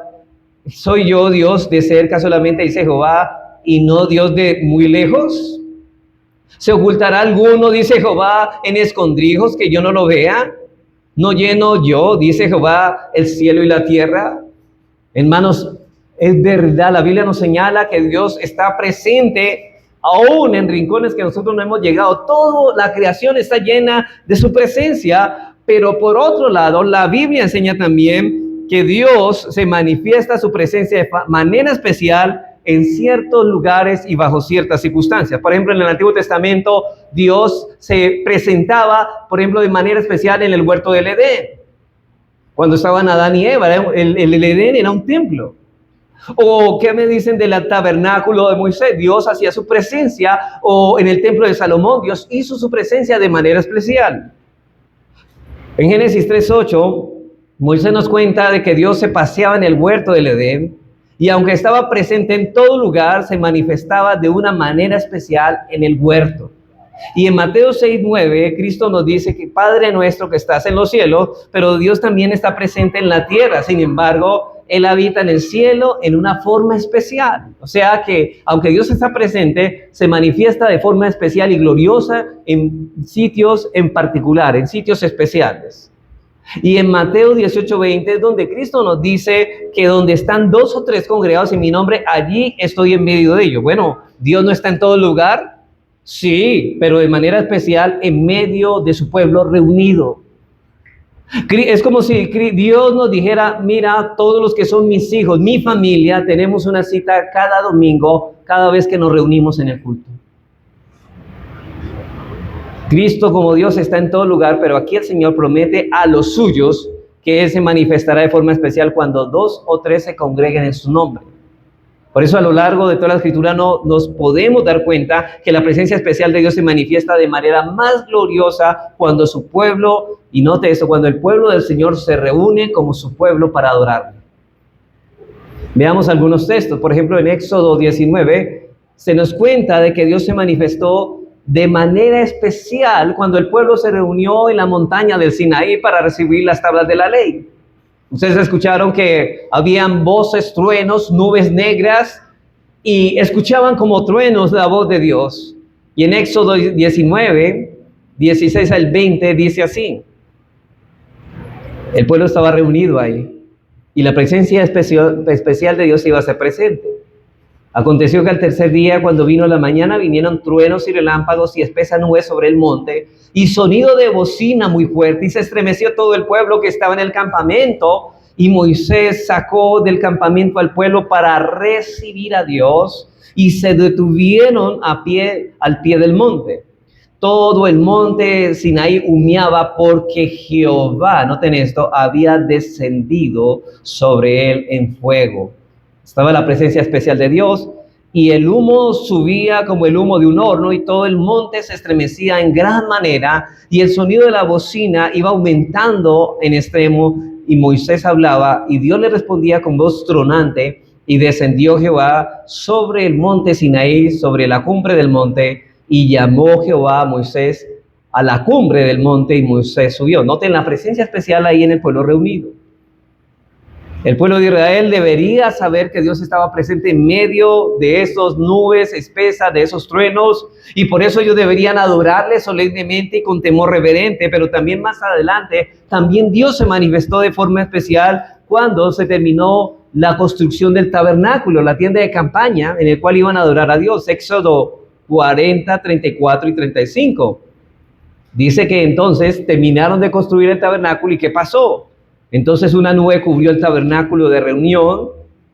soy yo Dios de cerca solamente, dice Jehová, y no Dios de muy lejos. ¿Se ocultará alguno, dice Jehová, en escondrijos que yo no lo vea? ¿No lleno yo, dice Jehová, el cielo y la tierra? Hermanos, es verdad, la Biblia nos señala que Dios está presente aún en rincones que nosotros no hemos llegado. Toda la creación está llena de su presencia, pero por otro lado, la Biblia enseña también que Dios se manifiesta su presencia de manera especial en ciertos lugares y bajo ciertas circunstancias. Por ejemplo, en el Antiguo Testamento, Dios se presentaba, por ejemplo, de manera especial en el huerto del Edén. Cuando estaban Adán y Eva, el Edén era un templo. O ¿qué me dicen del tabernáculo de Moisés? Dios hacía su presencia, o en el templo de Salomón, Dios hizo su presencia de manera especial. En Génesis 3:8, Moisés nos cuenta de que Dios se paseaba en el huerto del Edén, y aunque estaba presente en todo lugar, se manifestaba de una manera especial en el huerto. Y en Mateo 6:9, Cristo nos dice que Padre nuestro que estás en los cielos, pero Dios también está presente en la tierra. Sin embargo, Él habita en el cielo en una forma especial. O sea que, aunque Dios está presente, se manifiesta de forma especial y gloriosa en sitios en particular, en sitios especiales. Y en Mateo 18:20 es donde Cristo nos dice que donde están 2 o 3 congregados en mi nombre, allí estoy en medio de ellos. Bueno, ¿Dios no está en todo lugar? Sí, pero de manera especial en medio de su pueblo reunido. Es como si Dios nos dijera, mira, todos los que son mis hijos, mi familia, tenemos una cita cada domingo, cada vez que nos reunimos en el culto. Cristo como Dios está en todo lugar, pero aquí el Señor promete a los suyos que Él se manifestará de forma especial cuando 2 o 3 se congreguen en su nombre. Por eso a lo largo de toda la Escritura nos podemos dar cuenta que la presencia especial de Dios se manifiesta de manera más gloriosa cuando su pueblo, y note eso, cuando el pueblo del Señor se reúne como su pueblo para adorarle. Veamos algunos textos. Por ejemplo, en Éxodo 19 se nos cuenta de que Dios se manifestó de manera especial cuando el pueblo se reunió en la montaña del Sinaí para recibir las tablas de la ley. Ustedes escucharon que habían voces, truenos, nubes negras, y escuchaban como truenos la voz de Dios. Y en Éxodo 19, 16 al 20 dice así: el pueblo estaba reunido ahí y la presencia especial de Dios iba a ser presente. Aconteció que al tercer día, cuando vino la mañana, vinieron truenos y relámpagos y espesa nube sobre el monte, y sonido de bocina muy fuerte, y se estremeció todo el pueblo que estaba en el campamento, y Moisés sacó del campamento al pueblo para recibir a Dios, y se detuvieron al pie del monte. Todo el monte Sinaí humeaba porque Jehová, noten esto, había descendido sobre él en fuego. Estaba la presencia especial de Dios, y el humo subía como el humo de un horno, y todo el monte se estremecía en gran manera, y el sonido de la bocina iba aumentando en extremo, y Moisés hablaba, y Dios le respondía con voz tronante, y descendió Jehová sobre el monte Sinaí, sobre la cumbre del monte, y llamó Jehová a Moisés a la cumbre del monte, y Moisés subió. Noten la presencia especial ahí en el pueblo reunido. El pueblo de Israel debería saber que Dios estaba presente en medio de esas nubes espesas, de esos truenos, y por eso ellos deberían adorarle solemnemente y con temor reverente. Pero también más adelante, también Dios se manifestó de forma especial cuando se terminó la construcción del tabernáculo, la tienda de campaña en el cual iban a adorar a Dios. Éxodo 40, 34 y 35. Dice que entonces terminaron de construir el tabernáculo, ¿y qué pasó? Entonces una nube cubrió el tabernáculo de reunión,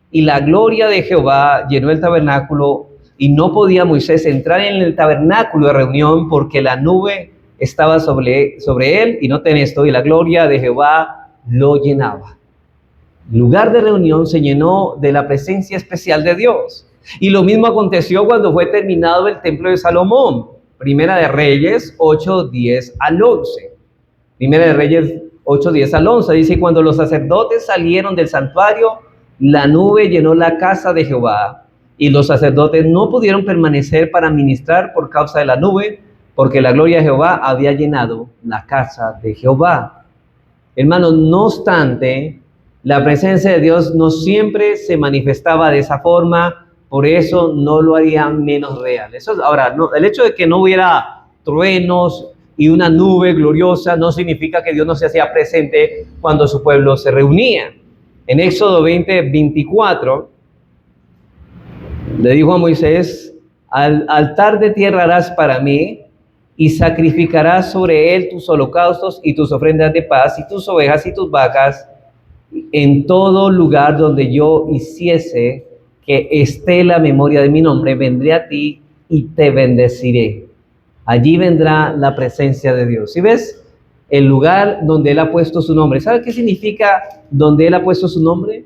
y la gloria de Jehová llenó el tabernáculo, y no podía Moisés entrar en el tabernáculo de reunión porque la nube estaba sobre él, y noten esto, y la gloria de Jehová lo llenaba. El lugar de reunión se llenó de la presencia especial de Dios. Y lo mismo aconteció cuando fue terminado el templo de Salomón. Primera de Reyes 8:10 al 11. Primera de Reyes 8:10 al 11 dice: cuando los sacerdotes salieron del santuario, la nube llenó la casa de Jehová, y los sacerdotes no pudieron permanecer para ministrar por causa de la nube, porque la gloria de Jehová había llenado la casa de Jehová. Hermanos, no obstante, la presencia de Dios no siempre se manifestaba de esa forma, por eso no lo haría menos real. Ahora, el hecho de que no hubiera truenos y una nube gloriosa no significa que Dios no se hacía presente cuando su pueblo se reunía. En Éxodo 20:24, le dijo a Moisés: al altar de tierra harás para mí, y sacrificarás sobre él tus holocaustos y tus ofrendas de paz, y tus ovejas y tus vacas, en todo lugar donde yo hiciese que esté la memoria de mi nombre, vendré a ti y te bendeciré. Allí vendrá la presencia de Dios. ¿Sí ves? El lugar donde Él ha puesto su nombre. ¿Sabe qué significa donde Él ha puesto su nombre?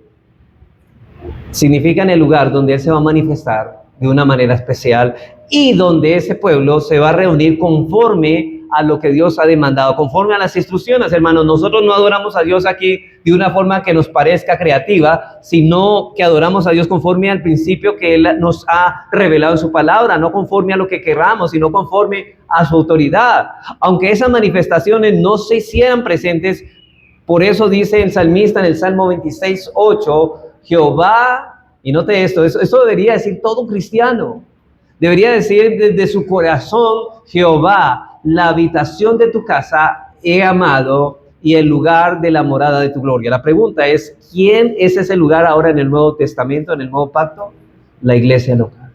Significa en el lugar donde Él se va a manifestar de una manera especial y donde ese pueblo se va a reunir conforme a lo que Dios ha demandado, conforme a las instrucciones, hermanos. Nosotros no adoramos a Dios aquí de una forma que nos parezca creativa, sino que adoramos a Dios conforme al principio que Él nos ha revelado en su palabra, no conforme a lo que querramos, sino conforme a su autoridad. Aunque esas manifestaciones no se hicieran presentes, por eso dice el salmista en el Salmo 26:8, Jehová, y note esto, eso debería decir todo cristiano, debería decir desde su corazón: Jehová, la habitación de tu casa he amado, y el lugar de la morada de tu gloria. La pregunta es: ¿quién es ese lugar ahora en el Nuevo Testamento, en el Nuevo Pacto? La iglesia local.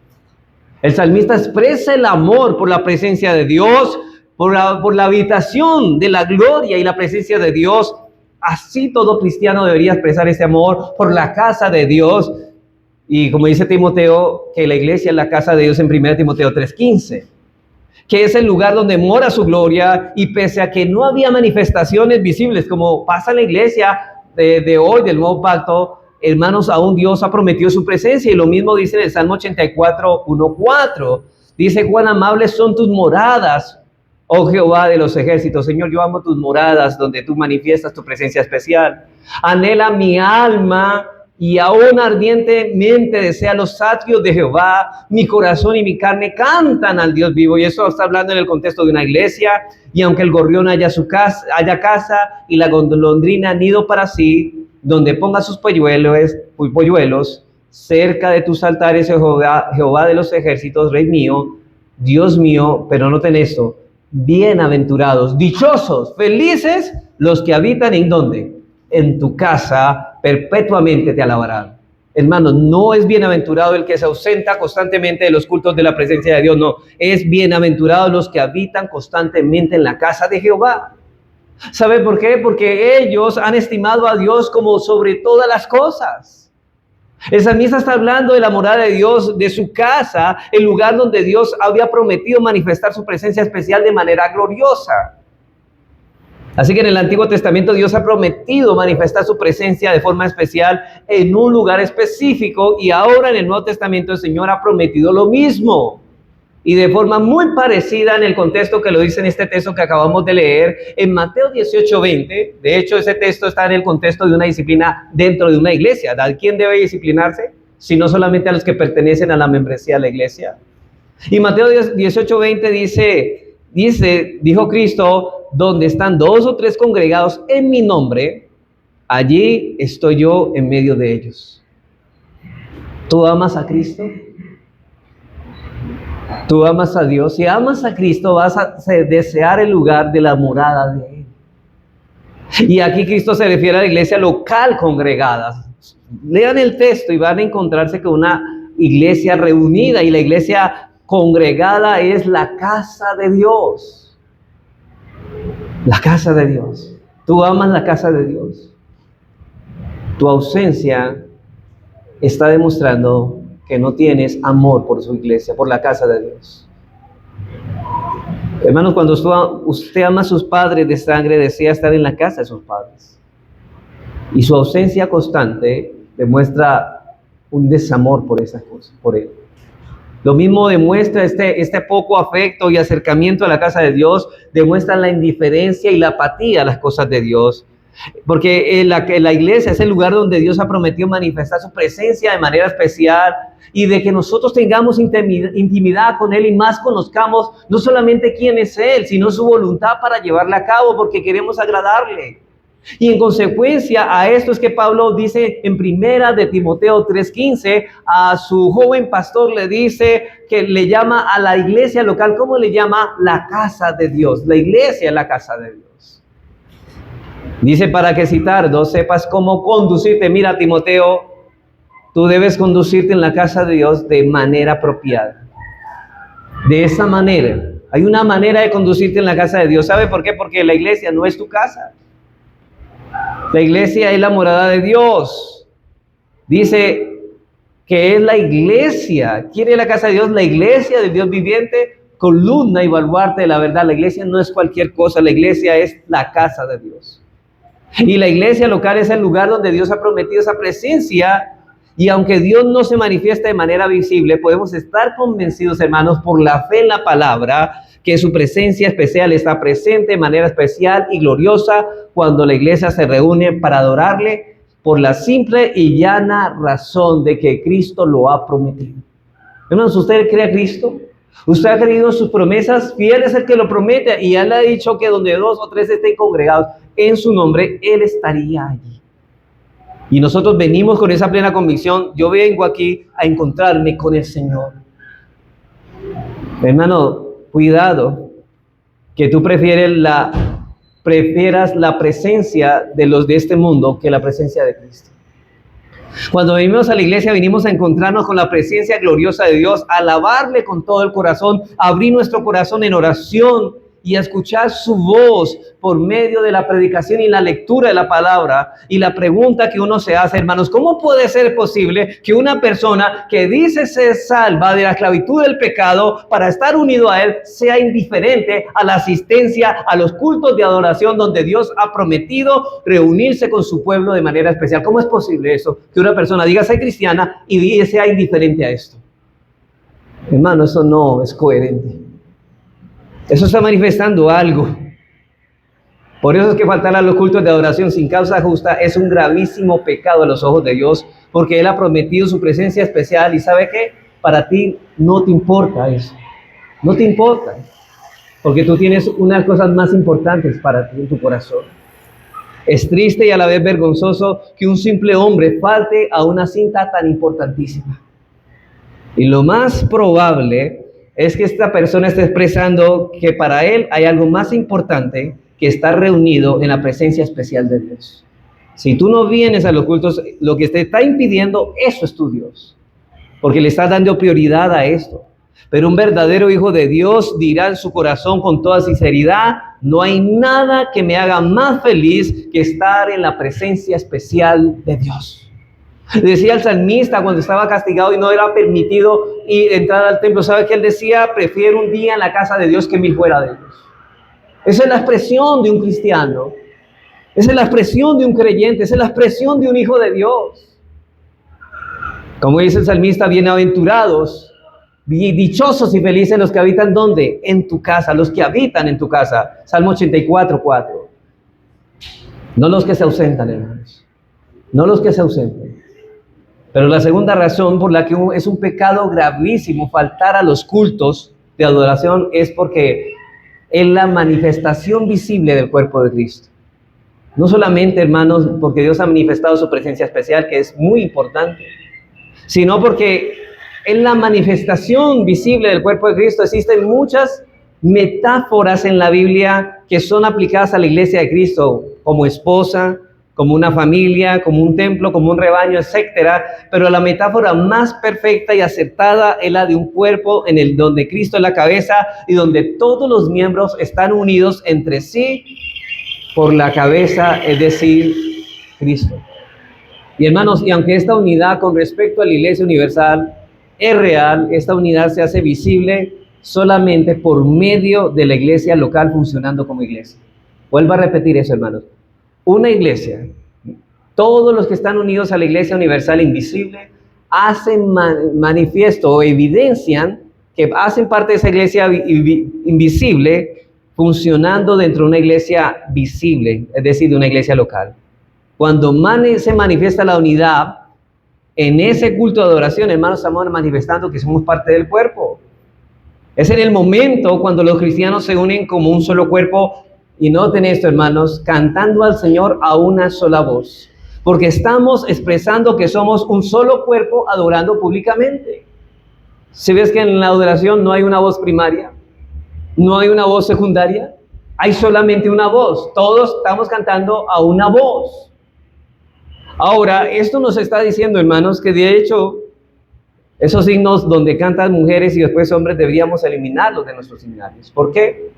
El salmista expresa el amor por la presencia de Dios, por la habitación de la gloria y la presencia de Dios. Así todo cristiano debería expresar ese amor por la casa de Dios. Y como dice Timoteo, que la iglesia es la casa de Dios en 1 Timoteo 3:15, que es el lugar donde mora su gloria, y pese a que no había manifestaciones visibles, como pasa en la iglesia de hoy, del Nuevo Pacto, hermanos, aún Dios ha prometido su presencia, y lo mismo dice en el Salmo 84:1-4, dice: cuán amables son tus moradas, oh Jehová de los ejércitos. Señor, yo amo tus moradas donde tú manifiestas tu presencia especial. Anhela mi alma, y aún ardientemente desea los atrios de Jehová. Mi corazón y mi carne cantan al Dios vivo. Y eso está hablando en el contexto de una iglesia. Y aunque el gorrión haya casa y la golondrina nido para sí, donde ponga sus polluelos, cerca de tus altares, Jehová de los ejércitos, Rey mío, Dios mío. Pero noten esto: bienaventurados, dichosos, felices los que habitan ¿en dónde? En tu casa, perpetuamente te alabarán. Hermanos, no es bienaventurado el que se ausenta constantemente de los cultos de la presencia de Dios, no. Es bienaventurado los que habitan constantemente en la casa de Jehová. ¿Sabe por qué? Porque ellos han estimado a Dios como sobre todas las cosas. El salmista está hablando de la morada de Dios, de su casa, el lugar donde Dios había prometido manifestar su presencia especial de manera gloriosa. Así que en el Antiguo Testamento Dios ha prometido manifestar su presencia de forma especial en un lugar específico, y ahora en el Nuevo Testamento el Señor ha prometido lo mismo, y de forma muy parecida en el contexto que lo dice en este texto que acabamos de leer en Mateo 18:20. De hecho, ese texto está en el contexto de una disciplina dentro de una iglesia. ¿A quién debe disciplinarse? Si no solamente a los que pertenecen a la membresía de la iglesia. Y Mateo 18:20 dijo Cristo: donde están 2 o 3 congregados en mi nombre, allí estoy yo en medio de ellos. ¿Tú amas a Cristo? ¿Tú amas a Dios? Si amas a Cristo, vas a desear el lugar de la morada de Él. Y aquí Cristo se refiere a la iglesia local congregada. Lean el texto y van a encontrarse con una iglesia reunida, y la iglesia congregada es la casa de Dios. La casa de Dios. ¿Tú amas la casa de Dios? Tu ausencia está demostrando que no tienes amor por su iglesia, por la casa de Dios. Hermanos, cuando usted ama a sus padres de sangre, desea estar en la casa de sus padres. Y su ausencia constante demuestra un desamor por esas cosas, por él. Lo mismo demuestra este poco afecto y acercamiento a la casa de Dios, demuestra la indiferencia y la apatía a las cosas de Dios. Porque la iglesia es el lugar donde Dios ha prometido manifestar su presencia de manera especial y de que nosotros tengamos intimidad con Él y más conozcamos no solamente quién es Él, sino su voluntad para llevarla a cabo porque queremos agradarle. Y en consecuencia a esto es que Pablo dice en primera de Timoteo 3:15 a su joven pastor, le dice que le llama a la iglesia local, ¿cómo le llama? La casa de Dios. La iglesia es la casa de Dios. Dice, para que si tardo sepas cómo conducirte. Mira, Timoteo, tú debes conducirte en la casa de Dios de manera apropiada. De esa manera. Hay una manera de conducirte en la casa de Dios. ¿Sabe por qué? Porque la iglesia no es tu casa. La iglesia es la morada de Dios. Dice que es la iglesia. ¿Quiere la casa de Dios? La iglesia del Dios viviente, columna y baluarte de la verdad. La iglesia no es cualquier cosa. La iglesia es la casa de Dios. Y la iglesia local es el lugar donde Dios ha prometido esa presencia. Y aunque Dios no se manifiesta de manera visible, podemos estar convencidos, hermanos, por la fe en la palabra, que su presencia especial está presente de manera especial y gloriosa cuando la iglesia se reúne para adorarle por la simple y llana razón de que Cristo lo ha prometido. Hermanos, ¿usted cree a Cristo? ¿Usted ha creído en sus promesas? Fiel es el que lo promete y Él ha dicho que donde 2 o 3 estén congregados en su nombre, Él estaría allí. Y nosotros venimos con esa plena convicción. Yo vengo aquí a encontrarme con el Señor. Hermano, cuidado, que tú prefieras la presencia de los de este mundo que la presencia de Cristo. Cuando venimos a la iglesia, venimos a encontrarnos con la presencia gloriosa de Dios, a alabarle con todo el corazón, a abrir nuestro corazón en oración y a escuchar su voz por medio de la predicación y la lectura de la palabra. Y la pregunta que uno se hace, hermanos, ¿cómo puede ser posible que una persona que dice ser salva de la esclavitud del pecado para estar unido a Él sea indiferente a la asistencia a los cultos de adoración donde Dios ha prometido reunirse con su pueblo de manera especial? ¿Cómo es posible eso? Que una persona diga ser cristiana y sea indiferente a esto. Hermano, eso no es coherente. Eso está manifestando algo. Por eso es que faltar a los cultos de adoración sin causa justa es un gravísimo pecado a los ojos de Dios, porque Él ha prometido su presencia especial y ¿sabe qué? Para ti no te importa eso. No te importa, porque tú tienes unas cosas más importantes para ti en tu corazón. Es triste y a la vez vergonzoso que un simple hombre falte a una cinta tan importantísima. Y lo más probable es que esta persona esté expresando que para él hay algo más importante que estar reunido en la presencia especial de Dios. Si tú no vienes a los cultos, lo que te está impidiendo, eso es tu Dios, porque le estás dando prioridad a esto. Pero un verdadero hijo de Dios dirá en su corazón con toda sinceridad, no hay nada que me haga más feliz que estar en la presencia especial de Dios. Decía el salmista cuando estaba castigado y no era permitido entrar al templo, ¿sabe qué él decía? Prefiero un día en la casa de Dios que 1000 fuera de Dios. Esa es la expresión de un cristiano. Esa es la expresión de un creyente. Esa es la expresión de un hijo de Dios. Como dice el salmista, bienaventurados, dichosos y felices los que habitan ¿dónde? En tu casa, los que habitan en tu casa. Salmo 84:4. No los que se ausentan, hermanos. No los que se ausentan. Pero la segunda razón por la que es un pecado gravísimo faltar a los cultos de adoración es porque es la manifestación visible del cuerpo de Cristo. No solamente, hermanos, porque Dios ha manifestado su presencia especial, que es muy importante, sino porque en la manifestación visible del cuerpo de Cristo existen muchas metáforas en la Biblia que son aplicadas a la iglesia de Cristo, como esposa, como una familia, como un templo, como un rebaño, etcétera. Pero la metáfora más perfecta y acertada es la de un cuerpo donde Cristo es la cabeza y donde todos los miembros están unidos entre sí por la cabeza, es decir, Cristo. Y hermanos, y aunque esta unidad con respecto a la Iglesia Universal es real, esta unidad se hace visible solamente por medio de la iglesia local funcionando como iglesia. Vuelvo a repetir eso, hermanos. Una iglesia, todos los que están unidos a la iglesia universal invisible, hacen manifiesto o evidencian que hacen parte de esa iglesia invisible funcionando dentro de una iglesia visible, es decir, de una iglesia local. Cuando se manifiesta la unidad en ese culto de adoración, hermanos, estamos manifestando que somos parte del cuerpo. Es en el momento cuando los cristianos se unen como un solo cuerpo, y noten esto, hermanos, cantando al Señor a una sola voz, porque estamos expresando que somos un solo cuerpo adorando públicamente. Si ves que en la adoración no hay una voz primaria, no hay una voz secundaria, hay solamente una voz. Todos estamos cantando a una voz. Ahora, esto nos está diciendo, hermanos, que de hecho, esos signos donde cantan mujeres y después hombres deberíamos eliminarlos de nuestros seminarios. ¿Por qué?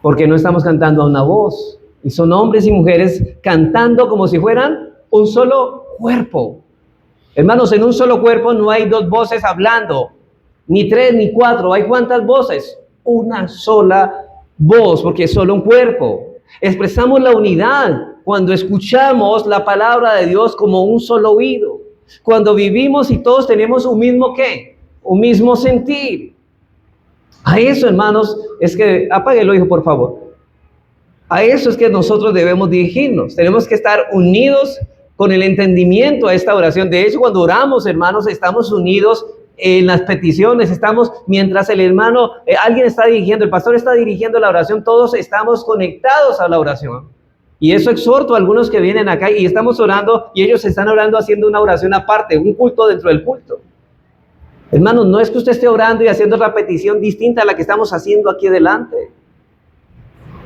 Porque no estamos cantando a una voz. Y son hombres y mujeres cantando como si fueran un solo cuerpo. Hermanos, en un solo cuerpo no hay dos voces hablando, ni tres, ni cuatro. ¿Hay cuántas voces? Una sola voz, porque es solo un cuerpo. Expresamos la unidad cuando escuchamos la palabra de Dios como un solo oído. Cuando vivimos y todos tenemos un mismo ¿qué? Un mismo sentir. A eso, hermanos, es que, apáguelo, hijo, por favor. A eso es que nosotros debemos dirigirnos. Tenemos que estar unidos con el entendimiento a esta oración. De hecho, cuando oramos, hermanos, estamos unidos en las peticiones. Estamos, mientras el hermano, alguien está dirigiendo, el pastor está dirigiendo la oración, todos estamos conectados a la oración. Y eso exhorto a algunos que vienen acá y estamos orando y ellos están orando haciendo una oración aparte, un culto dentro del culto. Hermanos, no es que usted esté orando y haciendo repetición distinta a la que estamos haciendo aquí delante.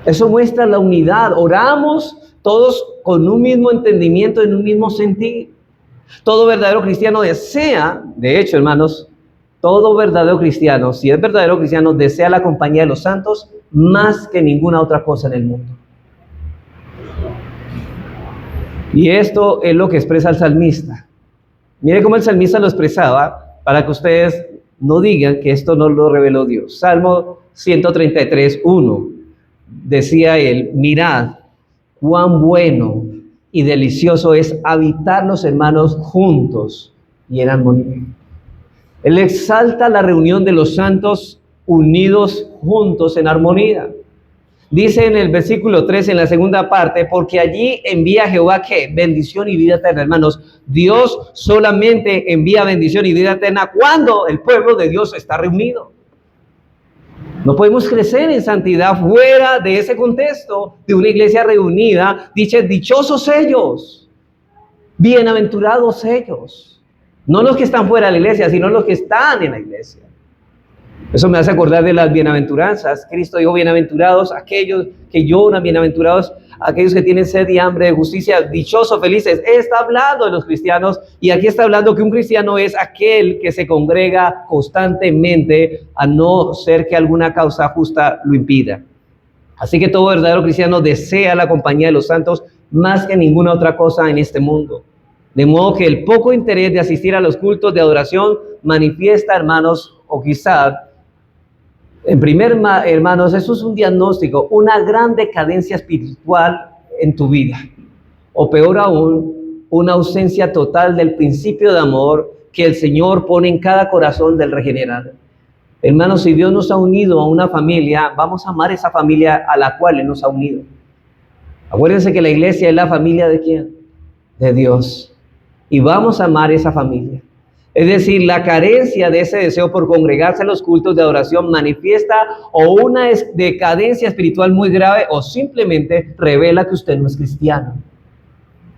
Eso muestra la unidad. Oramos todos con un mismo entendimiento, en un mismo sentir. Todo verdadero cristiano desea, de hecho, hermanos, todo verdadero cristiano, si es verdadero cristiano, desea la compañía de los santos más que ninguna otra cosa en el mundo. Y esto es lo que expresa el salmista. Mire cómo el salmista lo expresaba, para que ustedes no digan que esto no lo reveló Dios. Salmo 133, 1. Decía él, mirad cuán bueno y delicioso es habitar los hermanos juntos y en armonía. Él exalta la reunión de los santos unidos juntos en armonía. Dice en el versículo 3, en la segunda parte, porque allí envía Jehová, ¿qué? Bendición y vida eterna. Hermanos, Dios solamente envía bendición y vida eterna cuando el pueblo de Dios está reunido. No podemos crecer en santidad fuera de ese contexto de una iglesia reunida. Dice, dichosos ellos, bienaventurados ellos. No los que están fuera de la iglesia, sino los que están en la iglesia. Eso me hace acordar de las bienaventuranzas. Cristo dijo, bienaventurados aquellos que lloran, bienaventurados aquellos que tienen sed y hambre de justicia, dichosos, felices. Está hablando de los cristianos y aquí está hablando que un cristiano es aquel que se congrega constantemente, a no ser que alguna causa justa lo impida. Así que todo verdadero cristiano desea la compañía de los santos más que ninguna otra cosa en este mundo. De modo que el poco interés de asistir a los cultos de adoración manifiesta, hermanos, o quizá, hermanos, eso es un diagnóstico, una gran decadencia espiritual en tu vida. O peor aún, una ausencia total del principio de amor que el Señor pone en cada corazón del regenerado. Hermanos, si Dios nos ha unido a una familia, vamos a amar esa familia a la cual Él nos ha unido. Acuérdense que la iglesia es la familia ¿de quién? De Dios. Y vamos a amar esa familia. Es decir, la carencia de ese deseo por congregarse a los cultos de adoración manifiesta o una decadencia espiritual muy grave o simplemente revela que usted no es cristiano.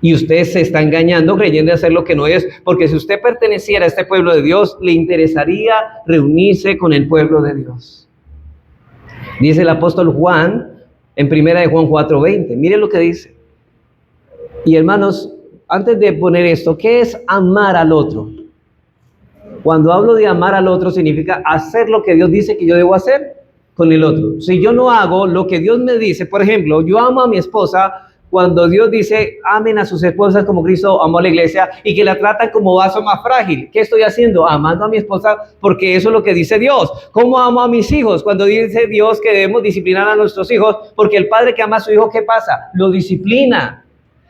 Y usted se está engañando creyendo hacer lo que no es, porque si usted perteneciera a este pueblo de Dios, le interesaría reunirse con el pueblo de Dios. Dice el apóstol Juan en 1 de Juan 4:20. Miren lo que dice. Y hermanos, antes de poner esto, ¿qué es amar al otro? Cuando hablo de amar al otro, significa hacer lo que Dios dice que yo debo hacer con el otro. Si yo no hago lo que Dios me dice, por ejemplo, yo amo a mi esposa cuando Dios dice, amen a sus esposas como Cristo amó a la iglesia y que la tratan como vaso más frágil? ¿Qué estoy haciendo? Amando a mi esposa porque eso es lo que dice Dios. ¿Cómo amo a mis hijos? Cuando dice Dios que debemos disciplinar a nuestros hijos, porque el padre que ama a su hijo, ¿qué pasa? Lo disciplina.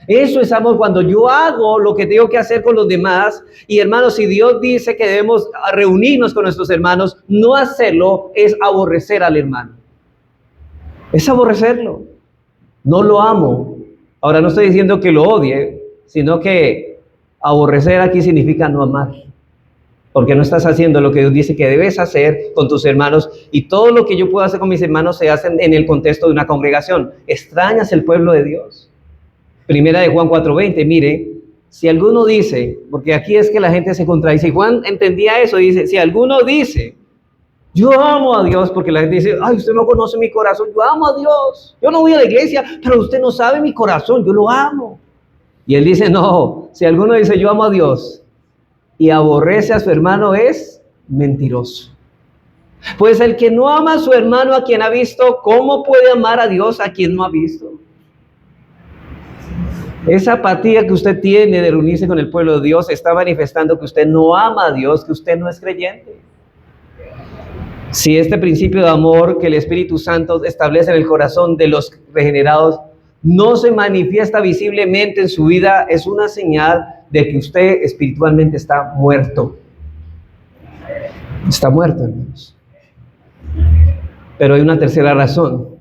Eso es amor, cuando yo hago lo que tengo que hacer con los demás. Y hermanos, si Dios dice que debemos reunirnos con nuestros hermanos, no hacerlo es aborrecer al hermano. Es aborrecerlo. No lo amo. Ahora no estoy diciendo que lo odie, sino que aborrecer aquí significa no amar. Porque no estás haciendo lo que Dios dice que debes hacer con tus hermanos. Y todo lo que yo puedo hacer con mis hermanos se hace en el contexto de una congregación. ¿Extrañas el pueblo de Dios? Primera de Juan 4:20, mire, si alguno dice, porque aquí es que la gente se contradice, y Juan entendía eso, dice, si alguno dice, yo amo a Dios, porque la gente dice, ay, usted no conoce mi corazón, yo amo a Dios, yo no voy a la iglesia, pero usted no sabe mi corazón, yo lo amo. Y él dice, no, si alguno dice, yo amo a Dios, y aborrece a su hermano, es mentiroso. Pues el que no ama a su hermano a quien ha visto, ¿cómo puede amar a Dios a quien no ha visto? Esa apatía que usted tiene de reunirse con el pueblo de Dios está manifestando que usted no ama a Dios, que usted no es creyente. Si este principio de amor que el Espíritu Santo establece en el corazón de los regenerados no se manifiesta visiblemente en su vida, es una señal de que usted espiritualmente está muerto. Está muerto, hermanos. Pero hay una tercera razón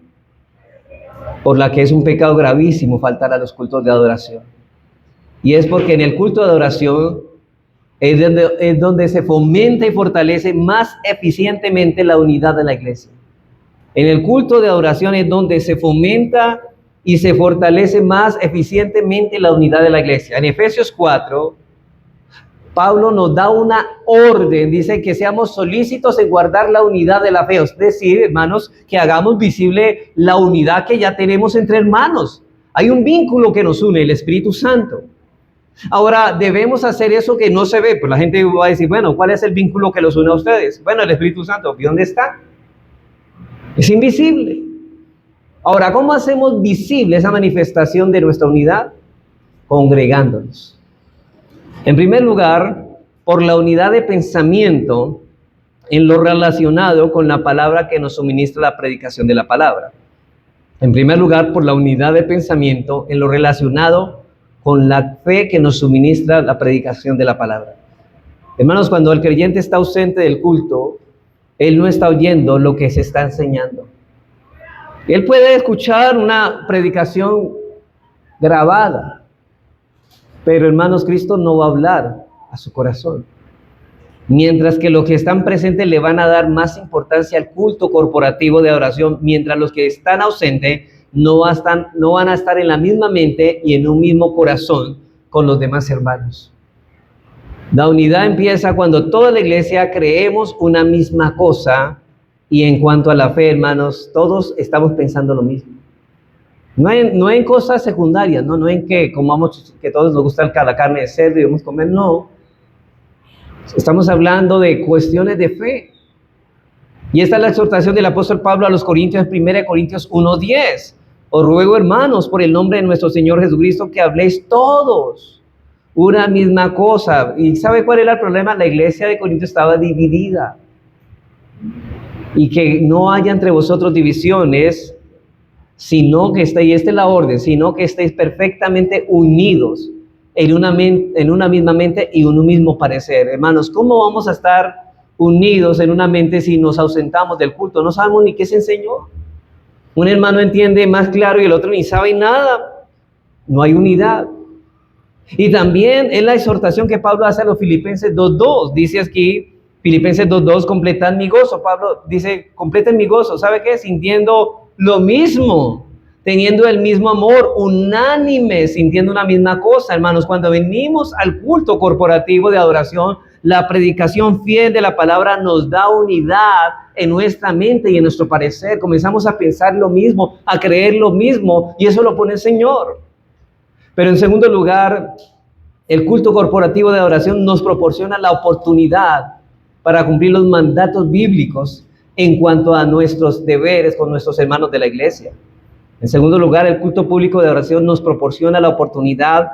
por la que es un pecado gravísimo faltar a los cultos de adoración. Y es porque en el culto de adoración es donde se fomenta y fortalece más eficientemente la unidad de la iglesia. En el culto de adoración es donde se fomenta y se fortalece más eficientemente la unidad de la iglesia. En Efesios 4, Pablo nos da una orden, dice que seamos solícitos en guardar la unidad de la fe, es decir, hermanos, que hagamos visible la unidad que ya tenemos entre hermanos. Hay un vínculo que nos une, el Espíritu Santo. Ahora, debemos hacer eso que no se ve, pues la gente va a decir, bueno, ¿cuál es el vínculo que los une a ustedes? Bueno, el Espíritu Santo, ¿y dónde está? Es invisible. Ahora, ¿cómo hacemos visible esa manifestación de nuestra unidad? Congregándonos. En primer lugar, por la unidad de pensamiento en lo relacionado con la palabra que nos suministra la predicación de la palabra. En primer lugar, por la unidad de pensamiento en lo relacionado con la fe que nos suministra la predicación de la palabra. Hermanos, cuando el creyente está ausente del culto, él no está oyendo lo que se está enseñando. Él puede escuchar una predicación grabada, pero hermanos, Cristo no va a hablar a su corazón. Mientras que los que están presentes le van a dar más importancia al culto corporativo de adoración, mientras los que están ausentes no van a estar en la misma mente y en un mismo corazón con los demás hermanos. La unidad empieza cuando toda la iglesia creemos una misma cosa y en cuanto a la fe, hermanos, todos estamos pensando lo mismo. No en cosas secundarias, no en que comamos, que todos nos gusta la carne de cerdo y debemos comer, no. Estamos hablando de cuestiones de fe. Y esta es la exhortación del apóstol Pablo a los Corintios, en 1 Corintios 1:10. Os ruego, hermanos, por el nombre de nuestro Señor Jesucristo, que habléis todos una misma cosa. ¿Y sabe cuál era el problema? La iglesia de Corinto estaba dividida. Y que no haya entre vosotros divisiones, sino que esta es la orden, sino que estéis perfectamente unidos en una misma mente y en un mismo parecer. Hermanos, ¿cómo vamos a estar unidos en una mente si nos ausentamos del culto? No sabemos ni qué se enseñó. Un hermano entiende más claro y el otro ni sabe nada. No hay unidad. Y también es la exhortación que Pablo hace a los Filipenses 2:2. Dice aquí, Filipenses 2:2, completad mi gozo. Pablo dice, completen mi gozo. ¿Sabe qué? Sintiendo lo mismo, teniendo el mismo amor, unánime, sintiendo una misma cosa. Hermanos, cuando venimos al culto corporativo de adoración, la predicación fiel de la palabra nos da unidad en nuestra mente y en nuestro parecer. Comenzamos a pensar lo mismo, a creer lo mismo, y eso lo pone el Señor. Pero en segundo lugar, el culto corporativo de adoración nos proporciona la oportunidad para cumplir los mandatos bíblicos en cuanto a nuestros deberes con nuestros hermanos de la iglesia. En segundo lugar, el culto público de oración nos proporciona la oportunidad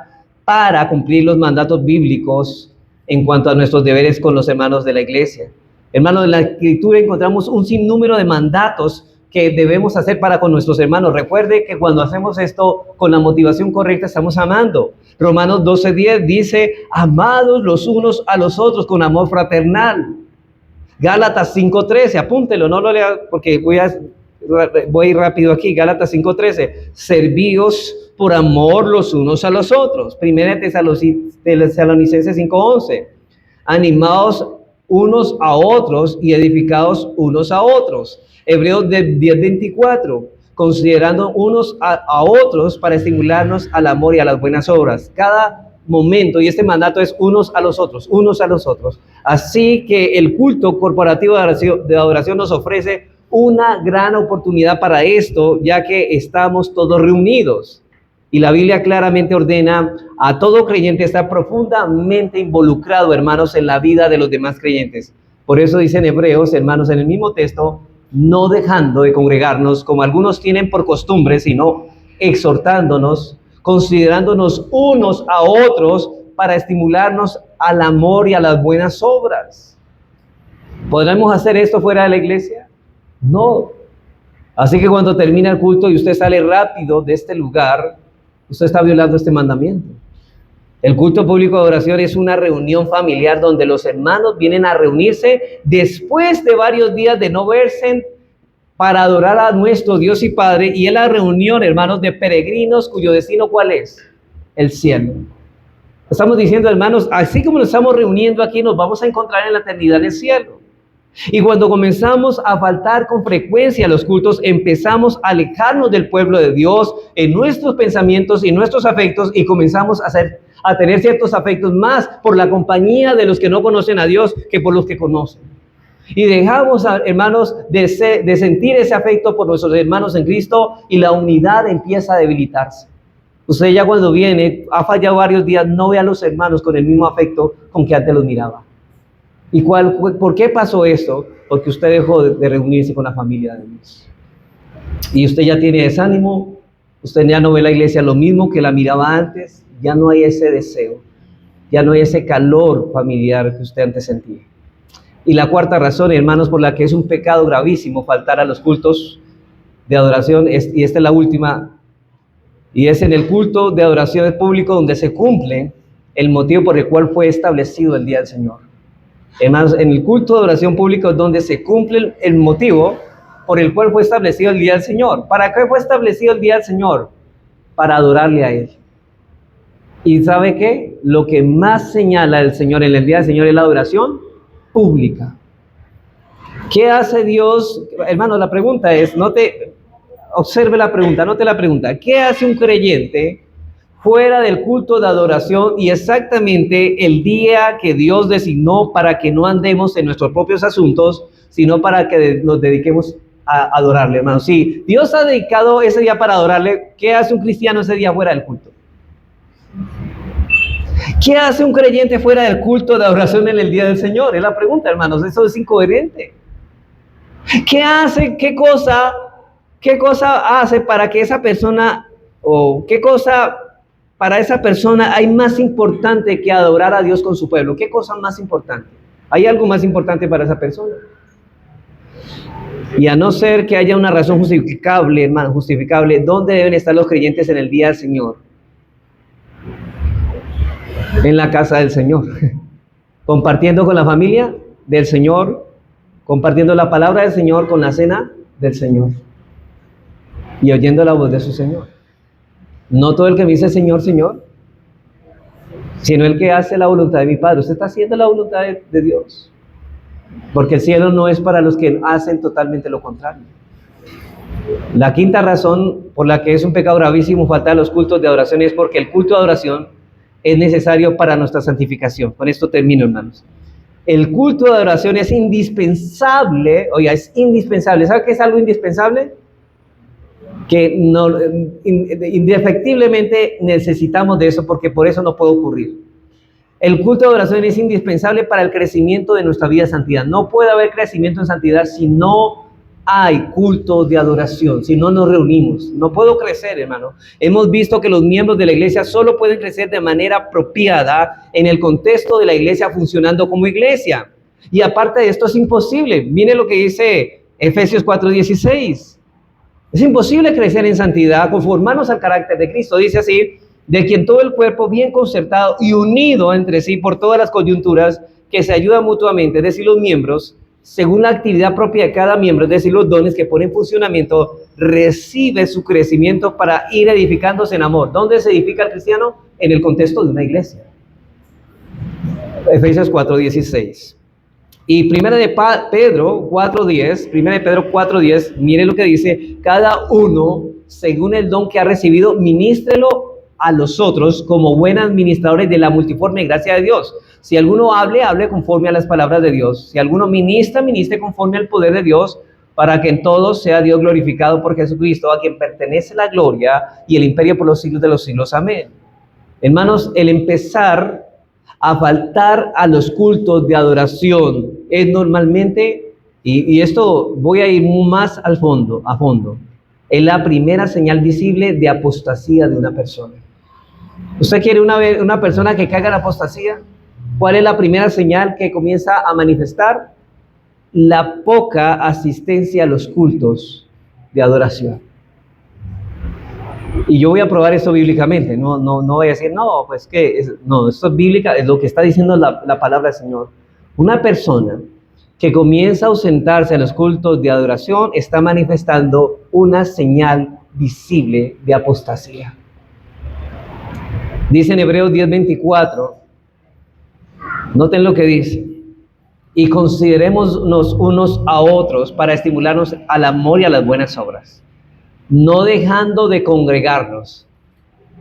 para cumplir los mandatos bíblicos en cuanto a nuestros deberes con los hermanos de la iglesia. Hermanos, en la Escritura encontramos un sinnúmero de mandatos que debemos hacer para con nuestros hermanos. Recuerde que cuando hacemos esto con la motivación correcta, estamos amando. Romanos 12:10 dice, amados los unos a los otros con amor fraternal. Gálatas 5:13, apúntelo, no lo lea porque voy a ir rápido aquí. Gálatas 5:13, servíos por amor los unos a los otros. Primera Tesalonicenses 5:11, animados unos a otros y edificados unos a otros. Hebreos 10:24, considerando unos a otros para estimularnos al amor y a las buenas obras. Cada momento, y este mandato es unos a los otros, unos a los otros. Así que el culto corporativo de adoración nos ofrece una gran oportunidad para esto, ya que estamos todos reunidos. Y la Biblia claramente ordena a todo creyente estar profundamente involucrado, hermanos, en la vida de los demás creyentes. Por eso dicen Hebreos, hermanos, en el mismo texto, no dejando de congregarnos como algunos tienen por costumbre, sino exhortándonos, considerándonos unos a otros para estimularnos al amor y a las buenas obras. ¿Podremos hacer esto fuera de la iglesia? No. Así que cuando termina el culto y usted sale rápido de este lugar, usted está violando este mandamiento. El culto público de adoración es una reunión familiar donde los hermanos vienen a reunirse después de varios días de no verse para adorar a nuestro Dios y Padre, y es la reunión, hermanos, de peregrinos cuyo destino, ¿cuál es? El cielo. Estamos diciendo, hermanos, así como nos estamos reuniendo aquí, nos vamos a encontrar en la eternidad en el cielo. Y cuando comenzamos a faltar con frecuencia a los cultos, empezamos a alejarnos del pueblo de Dios en nuestros pensamientos y nuestros afectos, y comenzamos a tener ciertos afectos más por la compañía de los que no conocen a Dios que por los que conocen. Y dejamos, hermanos, de sentir ese afecto por nuestros hermanos en Cristo, y la unidad empieza a debilitarse. Usted ya cuando viene, ha fallado varios días, no ve a los hermanos con el mismo afecto con que antes los miraba. ¿Y por qué pasó esto? Porque usted dejó de reunirse con la familia de Dios. Y usted ya tiene desánimo, usted ya no ve la iglesia lo mismo que la miraba antes, ya no hay ese deseo, ya no hay ese calor familiar que usted antes sentía. Y la cuarta razón, hermanos, por la que es un pecado gravísimo faltar a los cultos de adoración, y esta es la última, y es en el culto de adoración público donde se cumple el motivo por el cual fue establecido el día del Señor. Hermanos, en el culto de adoración público es donde se cumple el motivo por el cual fue establecido el día del Señor. ¿Para qué fue establecido el día del Señor? Para adorarle a Él. ¿Y sabe qué? Lo que más señala el Señor en el día del Señor es la adoración pública. ¿Qué hace Dios? Hermano, la pregunta es, observe la pregunta, note la pregunta. ¿Qué hace un creyente fuera del culto de adoración y exactamente el día que Dios designó para que no andemos en nuestros propios asuntos, sino para que nos dediquemos a adorarle, hermano? Si Dios ha dedicado ese día para adorarle, ¿qué hace un cristiano ese día fuera del culto? ¿Qué hace un creyente fuera del culto de adoración en el día del Señor? Es la pregunta, hermanos. Eso es incoherente. ¿Qué hace? ¿Qué cosa hace para que esa persona, o qué cosa para esa persona hay más importante que adorar a Dios con su pueblo? ¿Qué cosa más importante? ¿Hay algo más importante para esa persona? Y a no ser que haya una razón justificable, hermano, ¿dónde deben estar los creyentes en el día del Señor? En la casa del Señor, compartiendo con la familia del Señor, compartiendo la palabra del Señor con la cena del Señor y oyendo la voz de su Señor. No todo el que me dice Señor, Señor, sino el que hace la voluntad de mi Padre. Usted está haciendo la voluntad de Dios, porque el cielo no es para los que hacen totalmente lo contrario. La quinta razón por la que es un pecado gravísimo faltar a los cultos de adoración es porque el culto de adoración es necesario para nuestra santificación. Con esto termino, hermanos. El culto de adoración es indispensable, oiga, es indispensable. ¿Sabe qué es algo indispensable? Que no, indefectiblemente necesitamos de eso, porque por eso no puede ocurrir. El culto de adoración es indispensable para el crecimiento de nuestra vida de santidad. No puede haber crecimiento en santidad si no hay culto de adoración si no nos reunimos. No puedo crecer, hermano. Hemos visto que los miembros de la iglesia solo pueden crecer de manera apropiada en el contexto de la iglesia funcionando como iglesia. Y aparte de esto es imposible. Mire lo que dice Efesios 4:16. Es imposible crecer en santidad, conformarnos al carácter de Cristo. Dice así, de quien todo el cuerpo bien concertado y unido entre sí por todas las coyunturas que se ayudan mutuamente, es decir, los miembros, según la actividad propia de cada miembro, es decir, los dones que pone en funcionamiento, recibe su crecimiento para ir edificándose en amor. ¿Dónde se edifica el cristiano? En el contexto de una iglesia. Efesios 4:16. Y primera de Pedro 4:10, mire lo que dice, cada uno, según el don que ha recibido, ministrelo a los otros como buenos administradores de la multiforme gracia de Dios. Si alguno hable conforme a las palabras de Dios. Si alguno ministre conforme al poder de Dios, para que en todos sea Dios glorificado por Jesucristo, a quien pertenece la gloria y el imperio por los siglos de los siglos. Amén. Hermanos, el empezar a faltar a los cultos de adoración es normalmente, y esto voy a ir más a fondo, es la primera señal visible de apostasía de una persona. ¿Usted quiere una persona que caiga en apostasía? ¿Cuál es la primera señal que comienza a manifestar? La poca asistencia a los cultos de adoración. Y yo voy a probar esto bíblicamente, no voy a decir, no, pues que, no, esto es bíblica, es lo que está diciendo la palabra del Señor. Una persona que comienza a ausentarse a los cultos de adoración está manifestando una señal visible de apostasía. Dice en Hebreos 10:24, noten lo que dice, y considerémonos unos a otros para estimularnos al amor y a las buenas obras, no dejando de congregarnos.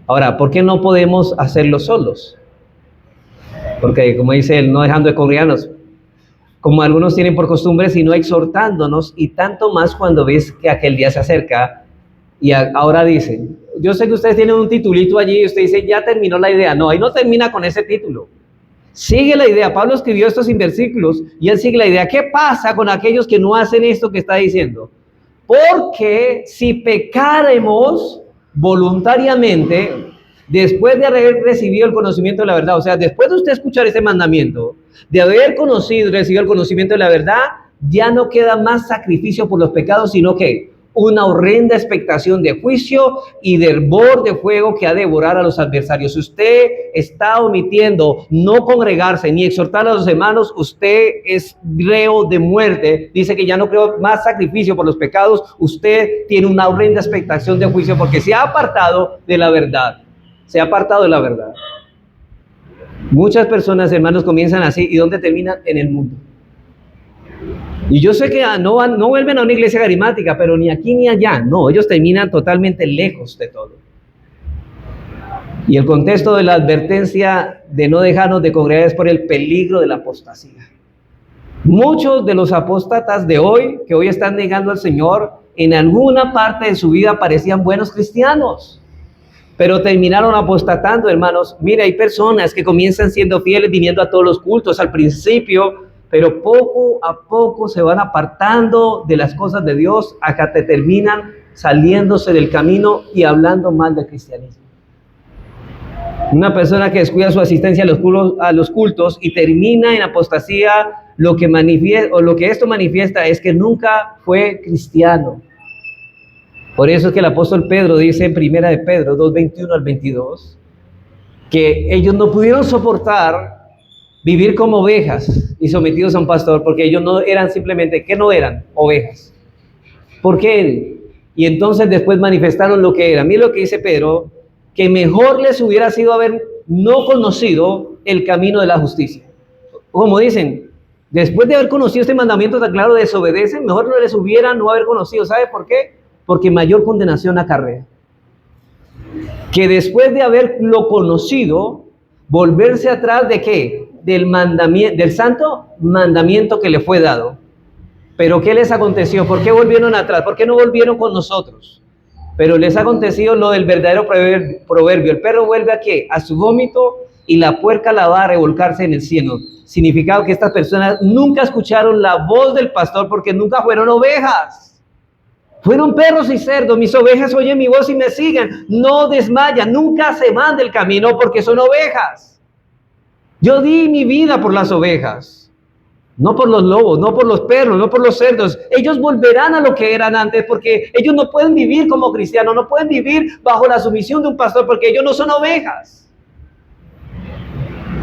Ahora, ¿por qué no podemos hacerlo solos? Porque, como dice él, no dejando de congregarnos, como algunos tienen por costumbre, sino exhortándonos, y tanto más cuando ves que aquel día se acerca. Y ahora dicen, yo sé que ustedes tienen un titulito allí y usted dice, ya terminó la idea. No, ahí no termina con ese título. Sigue la idea. Pablo escribió estos versículos y él sigue la idea. ¿Qué pasa con aquellos que no hacen esto que está diciendo? Porque si pecáremos voluntariamente, después de haber recibido el conocimiento de la verdad, o sea, después de usted escuchar ese mandamiento, de haber conocido y recibido el conocimiento de la verdad, ya no queda más sacrificio por los pecados, sino que una horrenda expectación de juicio y de hervor de fuego que ha de devorar a los adversarios. Si usted está omitiendo no congregarse ni exhortar a los hermanos, usted es reo de muerte. Dice que ya no creo más sacrificio por los pecados. Usted tiene una horrenda expectación de juicio porque se ha apartado de la verdad. Se ha apartado de la verdad. Muchas personas, hermanos, comienzan así. ¿Y dónde terminan? En el mundo. Y yo sé que no vuelven a una iglesia carismática, pero ni aquí ni allá. No, ellos terminan totalmente lejos de todo. Y el contexto de la advertencia de no dejarnos de congregar es por el peligro de la apostasía. Muchos de los apóstatas de hoy, que hoy están negando al Señor, en alguna parte de su vida parecían buenos cristianos, pero terminaron apostatando, hermanos. Mira, hay personas que comienzan siendo fieles, viniendo a todos los cultos al principio, pero poco a poco se van apartando de las cosas de Dios hasta que terminan saliéndose del camino y hablando mal del cristianismo. Una persona que descuida su asistencia a los cultos y termina en apostasía, lo que esto manifiesta es que nunca fue cristiano. Por eso es que el apóstol Pedro dice en primera de Pedro 2:21 al 22, que ellos no pudieron soportar vivir como ovejas y sometidos a un pastor, porque ellos no eran simplemente, ¿qué no eran? Ovejas. ¿Por qué? Y entonces después manifestaron lo que eran. Mira lo que dice Pedro, que mejor les hubiera sido haber no conocido el camino de la justicia. Como dicen, después de haber conocido este mandamiento tan claro, desobedecen, mejor no les hubiera no haber conocido. ¿Sabe por qué? Porque mayor condenación acarrea. Que después de haberlo conocido, volverse atrás de ¿qué? Del santo mandamiento que le fue dado. Pero ¿qué les aconteció? ¿Por qué volvieron atrás? ¿Por qué no volvieron con nosotros? Pero les ha acontecido lo del verdadero proverbio. El perro vuelve ¿a qué? A su vómito, y la puerca la va a revolcarse en el cieno. Significado que estas personas nunca escucharon la voz del pastor porque nunca fueron ovejas. Fueron perros y cerdos, mis ovejas oyen mi voz y me siguen. No desmayan, nunca se van del camino porque son ovejas. Yo di mi vida por las ovejas, no por los lobos, no por los perros, no por los cerdos. Ellos volverán a lo que eran antes porque ellos no pueden vivir como cristianos, no pueden vivir bajo la sumisión de un pastor porque ellos no son ovejas.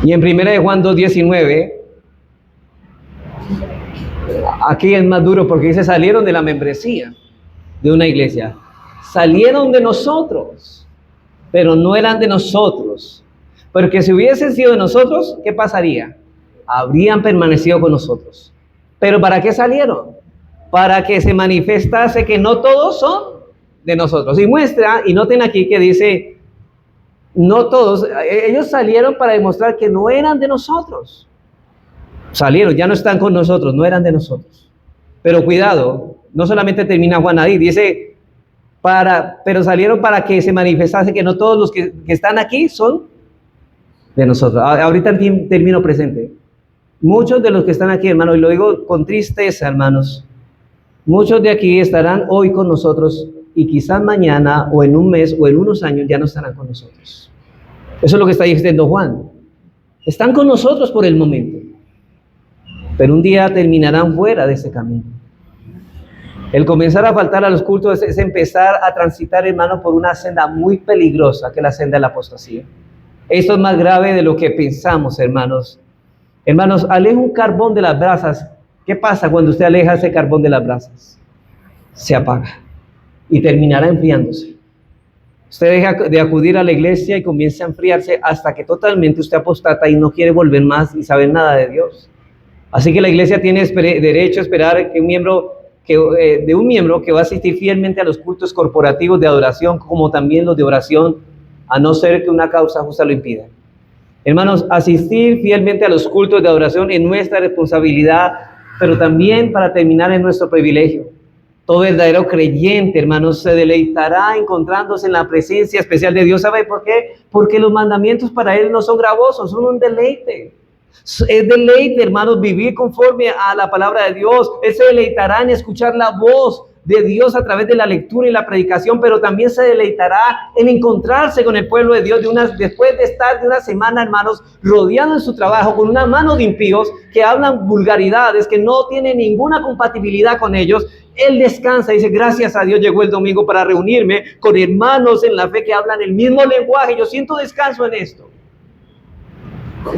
Y en 1 de Juan 2:19, aquí es más duro porque dice, salieron de la membresía de una iglesia. Salieron de nosotros, pero no eran de nosotros. Porque si hubiesen sido de nosotros, ¿qué pasaría? Habrían permanecido con nosotros. ¿Pero para qué salieron? Para que se manifestase que no todos son de nosotros. Y muestra, y noten aquí que dice, no todos, ellos salieron para demostrar que no eran de nosotros. Salieron, ya no están con nosotros, no eran de nosotros. Pero cuidado, no solamente termina Juan ahí, dice, pero salieron para que se manifestase que no todos los que están aquí son de nosotros. Ahorita en término presente. Muchos de los que están aquí, hermanos, y lo digo con tristeza, hermanos, muchos de aquí estarán hoy con nosotros y quizás mañana o en un mes o en unos años ya no estarán con nosotros. Eso es lo que está diciendo Juan. Están con nosotros por el momento, pero un día terminarán fuera de ese camino. El comenzar a faltar a los cultos es empezar a transitar, hermano, por una senda muy peligrosa, que es la senda de la apostasía. Esto es más grave de lo que pensamos, hermanos. Hermanos, aleja un carbón de las brasas. ¿Qué pasa cuando usted aleja ese carbón de las brasas? Se apaga y terminará enfriándose. Usted deja de acudir a la iglesia y comienza a enfriarse hasta que totalmente usted apostata y no quiere volver más y saber nada de Dios. Así que la iglesia tiene derecho a esperar que un miembro que va a asistir fielmente a los cultos corporativos de adoración, como también los de oración, a no ser que una causa justa lo impida. Hermanos, asistir fielmente a los cultos de adoración es nuestra responsabilidad, pero también, para terminar, es nuestro privilegio. Todo verdadero creyente, hermanos, se deleitará encontrándose en la presencia especial de Dios. ¿Sabe por qué? Porque los mandamientos para Él no son gravosos, son un deleite. Es deleite, hermanos, vivir conforme a la palabra de Dios. Él se deleitará en escuchar la voz de Dios a través de la lectura y la predicación, pero también se deleitará en encontrarse con el pueblo de Dios después de estar de una semana, hermanos, rodeado en su trabajo con una mano de impíos que hablan vulgaridades, que no tienen ninguna compatibilidad con ellos. Él descansa y dice, gracias a Dios llegó el domingo para reunirme con hermanos en la fe que hablan el mismo lenguaje. Yo siento descanso en esto.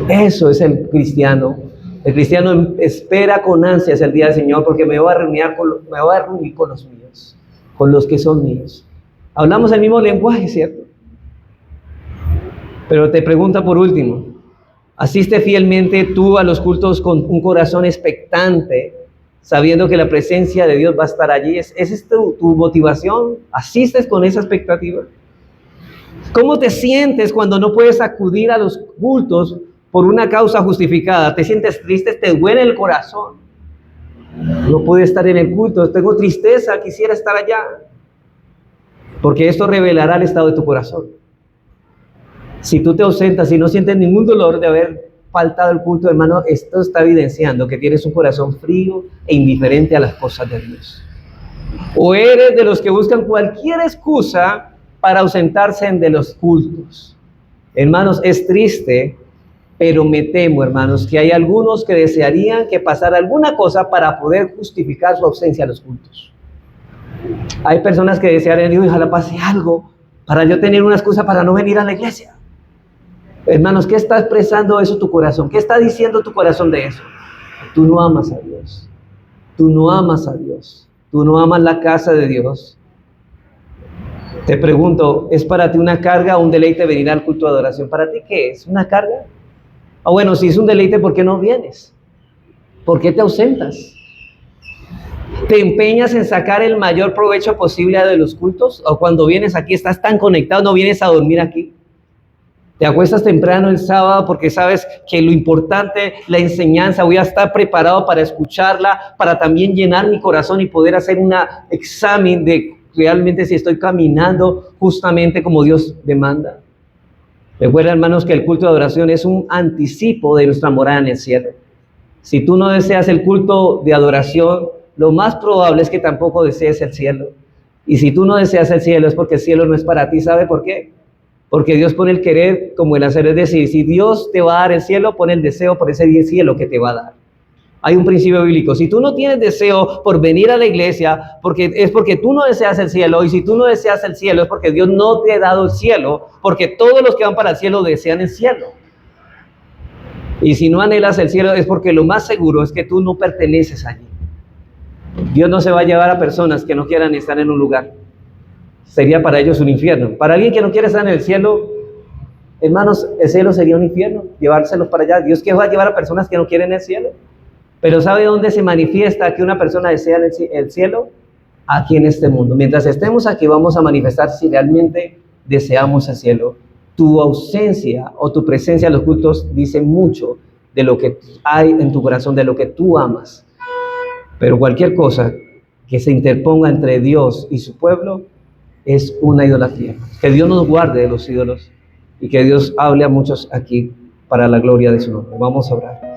Eso es el cristiano. El cristiano espera con ansias el día del Señor porque me voy a reunir con los míos, con los que son míos. Hablamos el mismo lenguaje, ¿cierto? Pero te pregunta por último, ¿asiste fielmente tú a los cultos con un corazón expectante, sabiendo que la presencia de Dios va a estar allí? ¿Esa es tu motivación? ¿Asistes con esa expectativa? ¿Cómo te sientes cuando no puedes acudir a los cultos por una causa justificada? ¿Te sientes triste? ¿Te duele el corazón? No pude estar en el culto, tengo tristeza, quisiera estar allá. Porque esto revelará el estado de tu corazón. Si tú te ausentas y no sientes ningún dolor de haber faltado el culto, hermano, esto está evidenciando que tienes un corazón frío e indiferente a las cosas de Dios. O eres de los que buscan cualquier excusa para ausentarse de los cultos. Hermanos, es triste, pero me temo, hermanos, que hay algunos que desearían que pasara alguna cosa para poder justificar su ausencia a los cultos. Hay personas que desearían, ojalá pase algo para yo tener una excusa para no venir a la iglesia. Hermanos, ¿qué está expresando eso tu corazón? ¿Qué está diciendo tu corazón de eso? Tú no amas a Dios. Tú no amas a Dios. Tú no amas la casa de Dios. Te pregunto, ¿es para ti una carga o un deleite venir al culto de adoración? ¿Para ti qué es? ¿Una carga? O bueno, si es un deleite, ¿por qué no vienes? ¿Por qué te ausentas? ¿Te empeñas en sacar el mayor provecho posible de los cultos? ¿O cuando vienes aquí estás tan conectado, no vienes a dormir aquí? ¿Te acuestas temprano el sábado porque sabes que lo importante, la enseñanza, voy a estar preparado para escucharla, para también llenar mi corazón y poder hacer un examen de realmente si estoy caminando justamente como Dios demanda? Recuerda, hermanos, que el culto de adoración es un anticipo de nuestra morada en el cielo. Si tú no deseas el culto de adoración, lo más probable es que tampoco desees el cielo. Y si tú no deseas el cielo es porque el cielo no es para ti. ¿Sabe por qué? Porque Dios pone el querer como el hacer. Es decir, si Dios te va a dar el cielo, pone el deseo por ese cielo que te va a dar. Hay un principio bíblico. Si tú no tienes deseo por venir a la iglesia, es porque tú no deseas el cielo. Y si tú no deseas el cielo es porque Dios no te ha dado el cielo. Porque todos los que van para el cielo desean el cielo. Y si no anhelas el cielo es porque lo más seguro es que tú no perteneces allí. Dios no se va a llevar a personas que no quieran estar en un lugar. Sería para ellos un infierno. Para alguien que no quiere estar en el cielo, hermanos, el cielo sería un infierno, llevárselos para allá. Dios que va a llevar a personas que no quieren el cielo. Pero ¿sabe dónde se manifiesta que una persona desea el cielo? Aquí en este mundo. Mientras estemos aquí vamos a manifestar si realmente deseamos el cielo. Tu ausencia o tu presencia en los cultos dice mucho de lo que hay en tu corazón, de lo que tú amas. Pero cualquier cosa que se interponga entre Dios y su pueblo es una idolatría. Que Dios nos guarde de los ídolos y que Dios hable a muchos aquí para la gloria de su nombre. Vamos a orar.